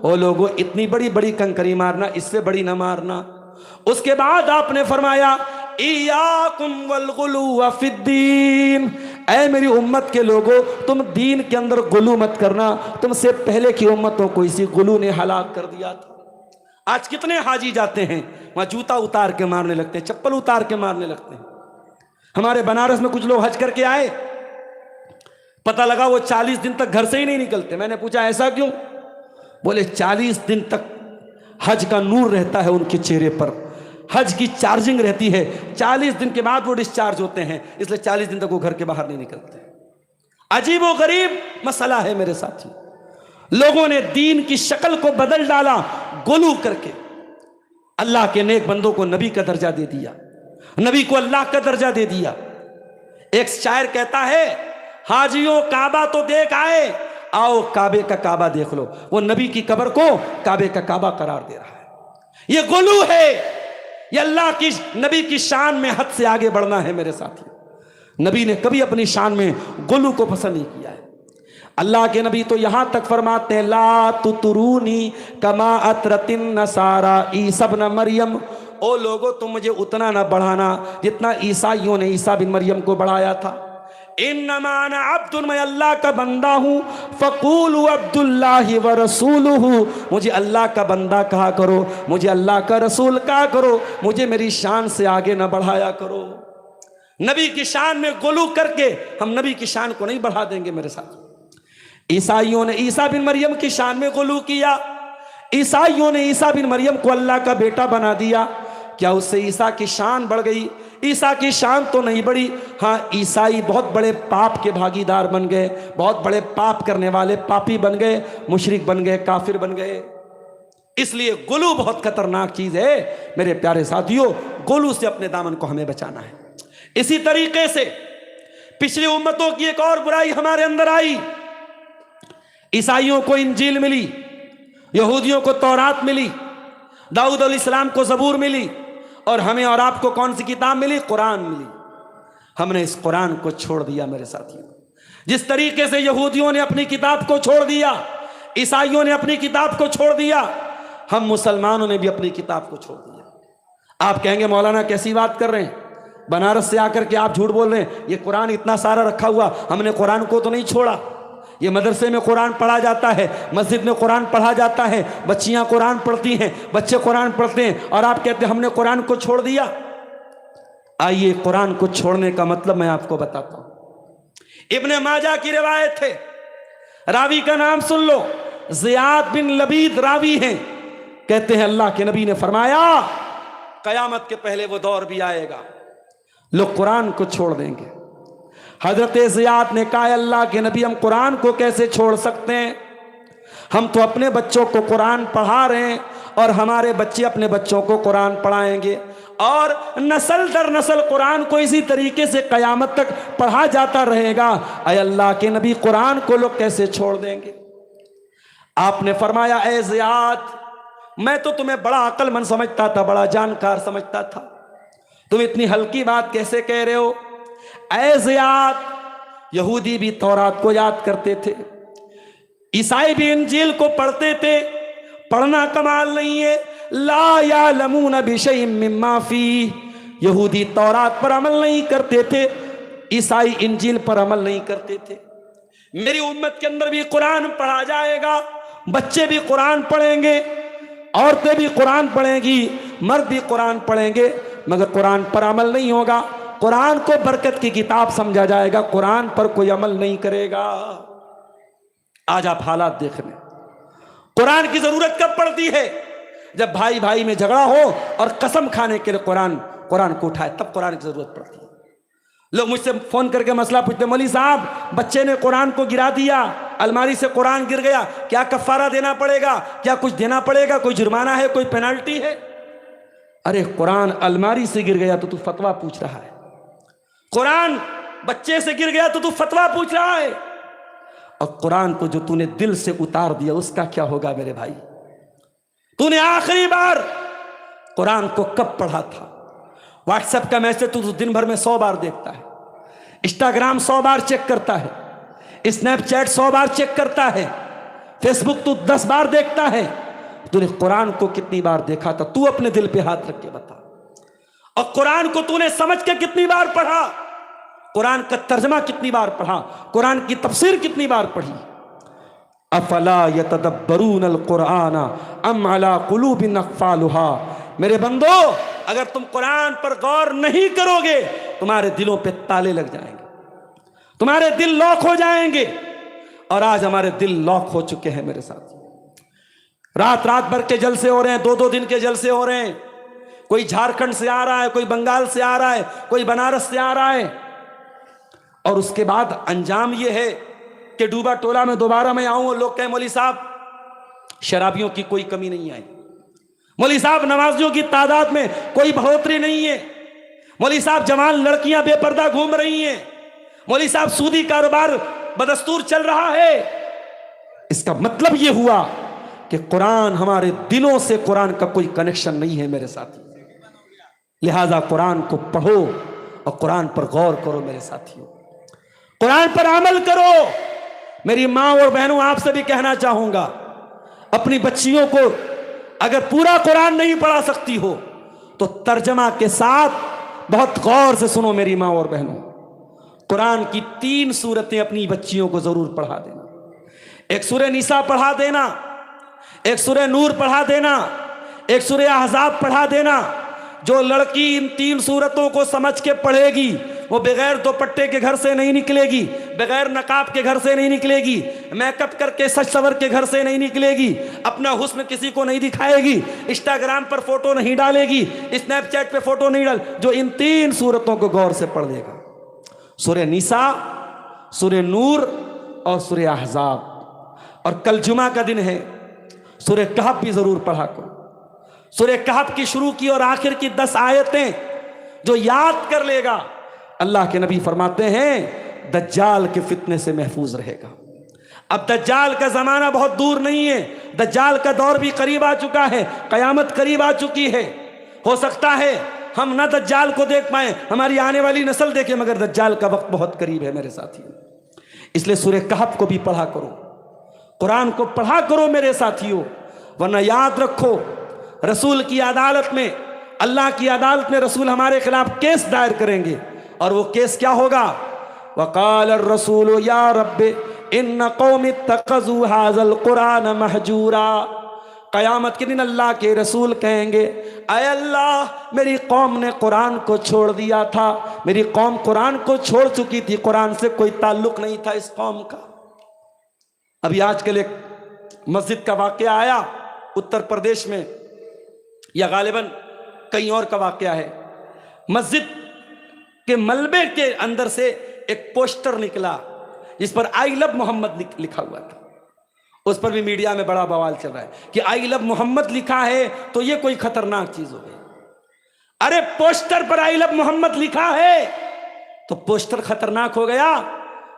ओ लोगों इतनी बड़ी बड़ी कंकरी मारना, इससे बड़ी ना मारना। उसके बाद आपने फरमाया इयाकुम वल गुलू फिद्दीन, ऐ मेरी उम्मत के लोगों तुम दीन के अंदर गुलू मत करना, तुमसे पहले की उम्मतों को इसी गुलू ने हलाक कर दिया था। आज कितने हाजी जाते हैं वहां जूता उतार के मारने लगते हैं, चप्पल उतार के मारने लगते हैं। हमारे बनारस में कुछ लोग हज करके आए, पता लगा वो 40 दिन तक घर से ही नहीं निकलते। मैंने पूछा ऐसा क्यों? बोले 40 दिन तक हज का नूर रहता है उनके चेहरे पर, हज की चार्जिंग रहती है, 40 दिन के बाद वो डिस्चार्ज होते हैं, इसलिए 40 दिन तक वो घर के बाहर नहीं निकलते। अजीब व गरीब मसला है मेरे साथी। लोगों ने दीन की शक्ल को बदल डाला गुलू करके। अल्लाह के नेक बंदों को नबी का दर्जा दे दिया, नबी को अल्लाह का दर्जा दे दिया। एक शायर कहता है हाजियों काबा तो देख आए, आओ काबे का काबा देख लो। वो नबी की कब्र को काबे का काबा करार दे रहा है। ये गुलू है, ये अल्लाह की नबी की शान में हद से आगे बढ़ना है मेरे साथी। नबी ने कभी अपनी शान में गुलू को पसंद नहीं किया है। अल्लाह के नबी तो यहां तक फरमाते हैं ला तुतरूनी कमा अतरतिन नसारा ईसा बिन मरियम, ओ लोगो तुम मुझे उतना ना बढ़ाना जितना ईसाइयों ने ईसा बिन मरियम को बढ़ाया था। इन्नमा अना अब्दुल, मैं अल्लाह का बंदा हूँ, फ़क़ूलू अब्दुल्लाहि व रसूलुहु, मुझे अल्लाह का बंदा कहा करो, मुझे अल्लाह का रसूल कहा करो, मुझे मेरी शान से आगे ना बढ़ाया करो। नबी की शान में गुलू करके हम नबी की शान को नहीं बढ़ा देंगे मेरे साथ। ईसाइयों ने ईसा बिन मरियम की शान में गुलू किया, ईसाइयों ने ईसा बिन मरियम को अल्लाह का बेटा बना दिया। क्या उससे ईसा की शान बढ़ गई? ईसा की शान तो नहीं बढ़ी। हाँ, ईसाई बहुत बड़े पाप के भागीदार बन गए, बहुत बड़े पाप करने वाले पापी बन गए, मुशरिक बन गए, काफिर बन गए। इसलिए गुलू बहुत खतरनाक चीज है मेरे प्यारे साथियों, गुलू से अपने दामन को हमें बचाना है। इसी तरीके से पिछली उम्मतों की एक और बुराई हमारे अंदर आई। ईसाइयों को इंजील मिली, यहूदियों को तौरात मिली, दाऊद अलैहिस्सलाम को ज़बूर मिली, और हमें और आपको कौन सी किताब मिली? कुरान मिली। हमने इस कुरान को छोड़ दिया मेरे साथियों। जिस तरीके से यहूदियों ने अपनी किताब को छोड़ दिया, ईसाइयों ने अपनी किताब को छोड़ दिया, हम मुसलमानों ने भी अपनी किताब को छोड़ दिया। आप कहेंगे मौलाना कैसी बात कर रहे हैं, बनारस से आकर के आप झूठ बोल रहे हैं, ये कुरान इतना सारा रखा हुआ, हमने कुरान को तो नहीं छोड़ा। ये मदरसे में कुरान पढ़ा जाता है, मस्जिद में कुरान पढ़ा जाता है, बच्चियां कुरान पढ़ती हैं, बच्चे कुरान पढ़ते हैं, और आप कहते हैं हमने कुरान को छोड़ दिया। आइए कुरान को छोड़ने का मतलब मैं आपको बताता हूं। इब्ने माजा की रिवायत है, रावी का नाम सुन लो, ज़ियाद बिन लबीद रावी हैं। कहते हैं अल्लाह के नबी ने फरमाया कयामत के पहले वो दौर भी आएगा, लोग कुरान को छोड़ देंगे। हजरत ज़ियाद ने कहा अल्लाह के नबी हम कुरान को कैसे छोड़ सकते हैं, हम तो अपने बच्चों को कुरान पढ़ा रहे हैं और हमारे बच्चे अपने बच्चों को कुरान पढ़ाएंगे, और नस्ल दर नस्ल कुरान को इसी तरीके से क़यामत तक पढ़ा जाता रहेगा। ऐ अल्लाह के नबी कुरान को लोग कैसे छोड़ देंगे? आपने फरमाया ऐ ज़ियाद मैं तो तुम्हें बड़ा अक्लमंद समझता था, बड़ा जानकार समझता था, तुम इतनी हल्की बात कैसे कह रहे हो? ऐ ज़ियाद, यहूदी भी तौरात को याद करते थे, ईसाई भी इंजील को पढ़ते थे, पढ़ना कमाल नहीं है। ला यालमून बिशैइन मिम्मा फी, यहूदी तौरात पर अमल नहीं करते थे, ईसाई इंजील पर अमल नहीं करते थे। मेरी उम्मत के अंदर भी कुरान पढ़ा जाएगा, बच्चे भी कुरान पढ़ेंगे, औरतें भी कुरान पढ़ेंगी, मर्द भी कुरान पढ़ेंगे, मगर कुरान पर अमल नहीं होगा। कुरान को बरकत की किताब समझा जाएगा, कुरान पर कोई अमल नहीं करेगा। आज आप हालात देख रहे हैं। कुरान की जरूरत कब पड़ती है? जब भाई भाई में झगड़ा हो और कसम खाने के लिए कुरान को उठाए, तब कुरान की जरूरत पड़ती है। लोग मुझसे फोन करके मसला पूछते, मौलवी साहब बच्चे ने कुरान को गिरा दिया, अलमारी से कुरान गिर गया, क्या कफारा देना पड़ेगा, क्या कुछ देना पड़ेगा, कोई जुर्माना है, कोई पेनाल्टी है? अरे कुरान अलमारी से गिर गया तो तू फतवा पूछ रहा है, कुरान बच्चे से गिर गया तो तू फतवा पूछ रहा है, और कुरान को जो तूने दिल से उतार दिया उसका क्या होगा मेरे भाई? तूने आखिरी बार कुरान को कब पढ़ा था? व्हाट्सएप का मैसेज तू दिन भर में 100 बार देखता है, इंस्टाग्राम 100 बार चेक करता है, स्नैपचैट 100 बार चेक करता है, फेसबुक तू 10 बार देखता है। तूने कुरान को कितनी बार देखा था? तू अपने दिल पे हाथ रख के बता। और कुरान को तूने समझ के कितनी बार पढ़ा? कुरान का तर्जमा कितनी बार पढ़ा? कुरान की तफसीर कितनी बार पढ़ी? अफला यतदब्बरून अल कुरान अम अला कुलूबिन अक़फ़ालुहा। मेरे बंदो, अगर तुम कुरान पर गौर नहीं करोगे तुम्हारे दिलों पे ताले लग जाएंगे, तुम्हारे दिल लॉक हो जाएंगे। और आज हमारे दिल लॉक हो चुके हैं मेरे साथ। रात रात भर के जलसे हो रहे हैं, 2-2 दिन के जलसे हो रहे हैं। कोई झारखंड से आ रहा है, कोई बंगाल से आ रहा है, कोई बनारस से आ रहा है। और उसके बाद अंजाम यह है कि डूबा टोला में दोबारा मैं आऊं और लोग कहें मौलवी साहब शराबियों की कोई कमी नहीं आई, मौलवी साहब नमाजियों की तादाद में कोई बढ़ोतरी नहीं है, मौलवी साहब जवान लड़कियां बेपर्दा घूम रही हैं, मौलवी साहब सूदी कारोबार बदस्तूर चल रहा है। इसका मतलब यह हुआ कि कुरान हमारे दिलों से, कुरान का कोई कनेक्शन नहीं है मेरे साथी। लिहाजा कुरान को पढ़ो और कुरान पर गौर करो मेरे साथियों, कुरान पर अमल करो। मेरी माँ और बहनों, आपसे भी कहना चाहूंगा, अपनी बच्चियों को अगर पूरा कुरान नहीं पढ़ा सकती हो तो तर्जमा के साथ बहुत गौर से सुनो मेरी माँ और बहनों। कुरान की 3 सूरतें अपनी बच्चियों को जरूर पढ़ा देना। एक सूरह निसा पढ़ा देना, एक सूरह नूर पढ़ा देना, एक सूरह अहज़ाब पढ़ा देना। जो लड़की इन 3 सूरतों को समझ के पढ़ेगी वो बगैर दुपट्टे के घर से नहीं निकलेगी, बगैर नकाब के घर से नहीं निकलेगी, मेकअप करके सज सवर के घर से नहीं निकलेगी, अपना हुस्न किसी को नहीं दिखाएगी, इंस्टाग्राम पर फोटो नहीं डालेगी, स्नैपचैट पे फोटो नहीं डाल। जो इन 3 सूरतों को गौर से पढ़ लेगा, सूरह निसा, सूरह नूर और सूरह अहज़ाब। और कल जुमा का दिन है, सूरह कहफ भी जरूर पढ़ा करो। सूरह कहफ की शुरू की और आखिर की 10 आयतें जो याद कर लेगा, अल्लाह के नबी फरमाते हैं दज्जाल के फितने से महफूज रहेगा। अब दज्जाल का जमाना बहुत दूर नहीं है, दज्जाल का दौर भी करीब आ चुका है, कयामत करीब आ चुकी है। हो सकता है हम ना दज्जाल को देख पाए, हमारी आने वाली नस्ल देखे, मगर दज्जाल का वक्त बहुत करीब है मेरे साथियों। इसलिए सूरह कहफ को भी पढ़ा करो, कुरान को पढ़ा करो मेरे साथियों। वरना याद रखो, रसूल की अदालत में, अल्लाह की अदालत में रसूल हमारे खिलाफ केस दायर करेंगे। और वो केस क्या होगा? वक़ाल रसूल या रब्बे इन्न कौमी इत्तख़ज़ू हाज़ल कुरान महजूरा। क़यामत के दिन अल्लाह के रसूल कहेंगे, अय अल्लाह, मेरी कौम ने कुरान को छोड़ दिया था, मेरी कौम कुरान को छोड़ चुकी थी, कुरान से कोई ताल्लुक नहीं था इस कौम का। अभी आजकल एक मस्जिद का वाक़या आया उत्तर प्रदेश में, या गालिबन कहीं और का वाक़या है। मस्जिद के मलबे के अंदर से एक पोस्टर निकला जिस पर आई लव मोहम्मद लिखा हुआ था। उस पर भी मीडिया में बड़ा बवाल चल रहा है कि आई लव मोहम्मद लिखा है तो ये कोई खतरनाक चीज हो गई। अरे पोस्टर पर आई लव मोहम्मद लिखा है तो पोस्टर खतरनाक हो गया?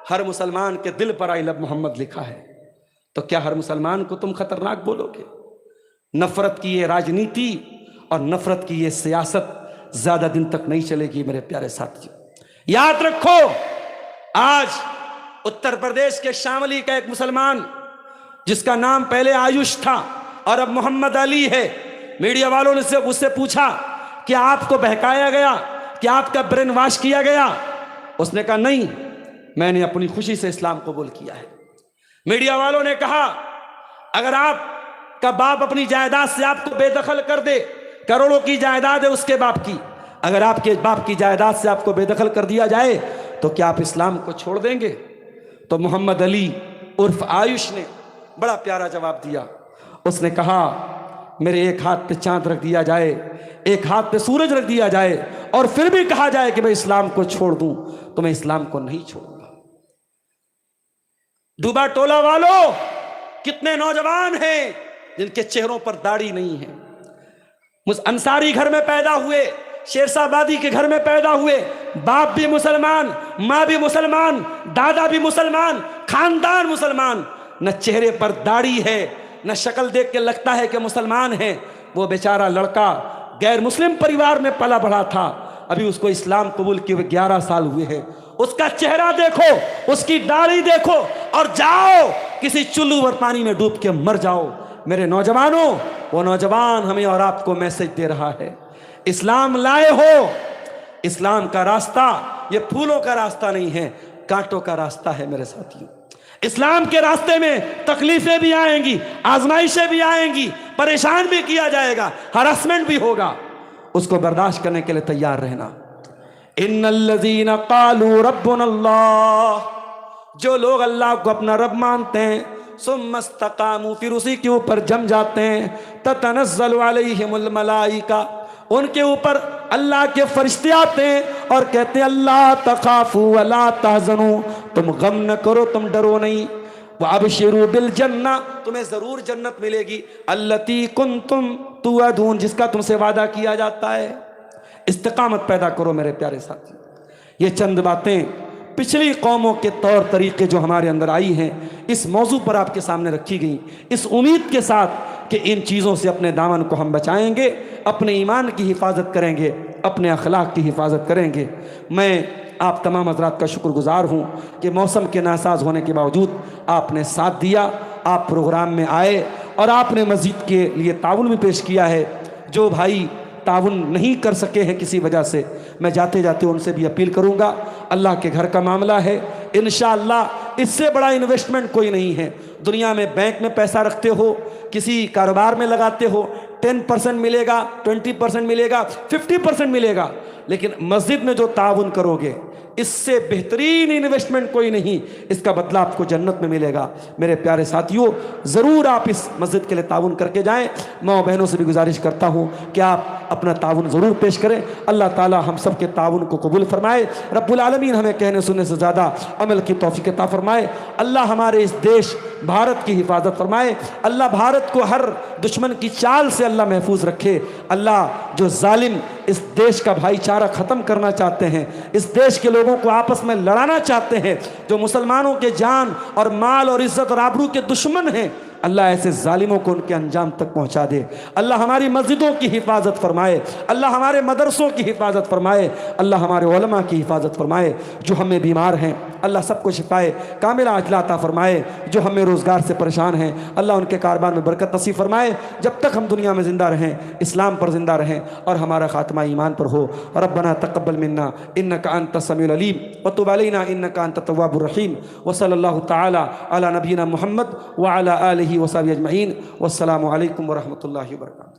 हर मुसलमान के दिल पर आई लव मोहम्मद लिखा है तो क्या हर मुसलमान को तुम खतरनाक बोलोगे? नफरत की ये राजनीति और नफरत की ये सियासत ज्यादा दिन तक नहीं चलेगी मेरे प्यारे साथियों। याद रखो, आज उत्तर प्रदेश के शामली का एक मुसलमान जिसका नाम पहले आयुष था और अब मोहम्मद अली है, मीडिया वालों ने उससे पूछा कि आपको बहकाया गया, क्या आपका ब्रेन वॉश किया गया? उसने कहा नहीं, मैंने अपनी खुशी से इस्लाम कबूल किया है। मीडिया वालों ने कहा अगर आपका बाप अपनी जायदाद से आपको बेदखल कर दे, करोड़ों की जायदाद है उसके बाप की, अगर आपके बाप की जायदाद से आपको बेदखल कर दिया जाए तो क्या आप इस्लाम को छोड़ देंगे? तो मोहम्मद अली उर्फ आयुष ने बड़ा प्यारा जवाब दिया। उसने कहा मेरे एक हाथ पे चांद रख दिया जाए, एक हाथ पे सूरज रख दिया जाए और फिर भी कहा जाए कि मैं इस्लाम को छोड़ दूं तो मैं इस्लाम को नहीं छोड़ूंगा। डूबा टोला वालों, कितने नौजवान हैं जिनके चेहरों पर दाढ़ी नहीं है। अंसारी घर में पैदा हुए, शेरशाहबादी के घर में पैदा हुए, बाप भी मुसलमान, माँ भी मुसलमान, दादा भी मुसलमान, खानदान मुसलमान, न चेहरे पर दाढ़ी है, न शक्ल देख के लगता है कि मुसलमान है। वो बेचारा लड़का गैर मुस्लिम परिवार में पला बढ़ा था, अभी उसको इस्लाम कबूल किए हुए 11 साल हुए हैं, उसका चेहरा देखो, उसकी दाढ़ी देखो और जाओ किसी चुल्लू और पानी में डूब के मर जाओ। मेरे नौजवानों, वो नौजवान हमें और आपको मैसेज दे रहा है, इस्लाम लाए हो, इस्लाम का रास्ता ये फूलों का रास्ता नहीं है, कांटों का रास्ता है मेरे साथियों। इस्लाम के रास्ते में तकलीफें भी आएंगी, आजमाइशें भी आएंगी, परेशान भी किया जाएगा, हरासमेंट भी होगा, उसको बर्दाश्त करने के लिए तैयार रहना। इन्नल्लज़ीना क़ालू रब्बुनल्लाह, जो लोग अल्लाह को अपना रब मानते हैं, सुम्मस्तक़ामू, फिर उसी के ऊपर जम जाते हैं, ततनज़्ज़लु अलैहिमुल मलाइका, उनके ऊपर अल्लाह के फरिश्ते आते हैं और कहते हैं अल्लाह तखाफू वला तहज़नू, तुम गम न करो, तुम डरो नहीं, वअबशिरू बिल जन्ना, तुम्हें जरूर जन्नत मिलेगी, अल्लती कुंतुम तुअदून, जिसका तुमसे वादा किया जाता है। इस्तिकामत पैदा करो मेरे प्यारे साथी। ये चंद बातें पिछली कौमों के तौर तरीके जो हमारे अंदर आई हैं, इस मौजू पर आपके सामने रखी गई, इस उम्मीद के साथ कि इन चीज़ों से अपने दामन को हम बचाएंगे, अपने ईमान की हिफाजत करेंगे, अपने अखलाक की हिफाजत करेंगे। मैं आप तमाम हज़रात का शुक्रगुजार हूँ कि मौसम के नासाज होने के बावजूद आपने साथ दिया, आप प्रोग्राम में आए और आपने मस्जिद के लिए ताउन भी पेश किया है। जो भाई ताउन नहीं कर सके हैं किसी वजह से, मैं जाते जाते उनसे भी अपील करूंगा, अल्लाह के घर का मामला है, इंशाअल्लाह इससे बड़ा इन्वेस्टमेंट कोई नहीं है। दुनिया में बैंक में पैसा रखते हो, किसी कारोबार में लगाते हो, 10% मिलेगा, 20% मिलेगा, 50% मिलेगा, लेकिन मस्जिद में जो ताउन करोगे इससे बेहतरीन इन्वेस्टमेंट कोई नहीं, इसका बदला आपको जन्नत में मिलेगा। मेरे प्यारे साथियों, ज़रूर आप इस मस्जिद के लिए ताउन करके जाएं। माँ बहनों से भी गुजारिश करता हूँ कि आप अपना ताउन ज़रूर पेश करें। अल्लाह ताला हम सब के ताउन को कबूल फरमाए, रब्बुल आलमीन हमें कहने सुनने से ज़्यादा अमल की तौफीक अता फरमाए। अल्लाह हमारे इस देश भारत की हिफाजत फरमाए। अल्लाह भारत को हर दुश्मन की चाल से अल्लाह महफूज रखे। अल्लाह जो जालिम इस देश का भाईचारा ख़त्म करना चाहते हैं, इस देश के लोगों को आपस में लड़ाना चाहते हैं, जो मुसलमानों के जान और माल और इज़्ज़त और आबरू के दुश्मन हैं, अल्लाह ऐसे जालिमों को उनके अंजाम तक पहुंचा दे। अल्लाह हमारी मस्जिदों की हिफाजत फरमाए, अल्लाह हमारे मदरसों की हिफाजत फरमाए, अल्लाह हमारे उलमा की हिफाजत फरमाए। जो हमें बीमार हैं अल्लाह सबको शिफाए कामिला अजला अता फरमाए। जो हमें रोज़गार से परेशान हैं अल्लाह उनके कारोबार में बरकत नसीब फरमाए। जब तक हम दुनिया में ज़िंदा रहें, इस्लाम पर ज़िंदा रहें और हमारा ख़ात्मा ईमान पर हो। रब्बना तक़ब्बल मिन्ना इन्नका अंतस समीउल अलीम व तुब अलैना इन्नका अंतत तव्वाबुर रहीम व सल्लल्लाहु तआला अला नबीना मुहम्मद व अला आलिहि व सहबिहि अजमईन। वस्सलामु अलैकुम व रहमतुल्लाहि व बरकातुहू।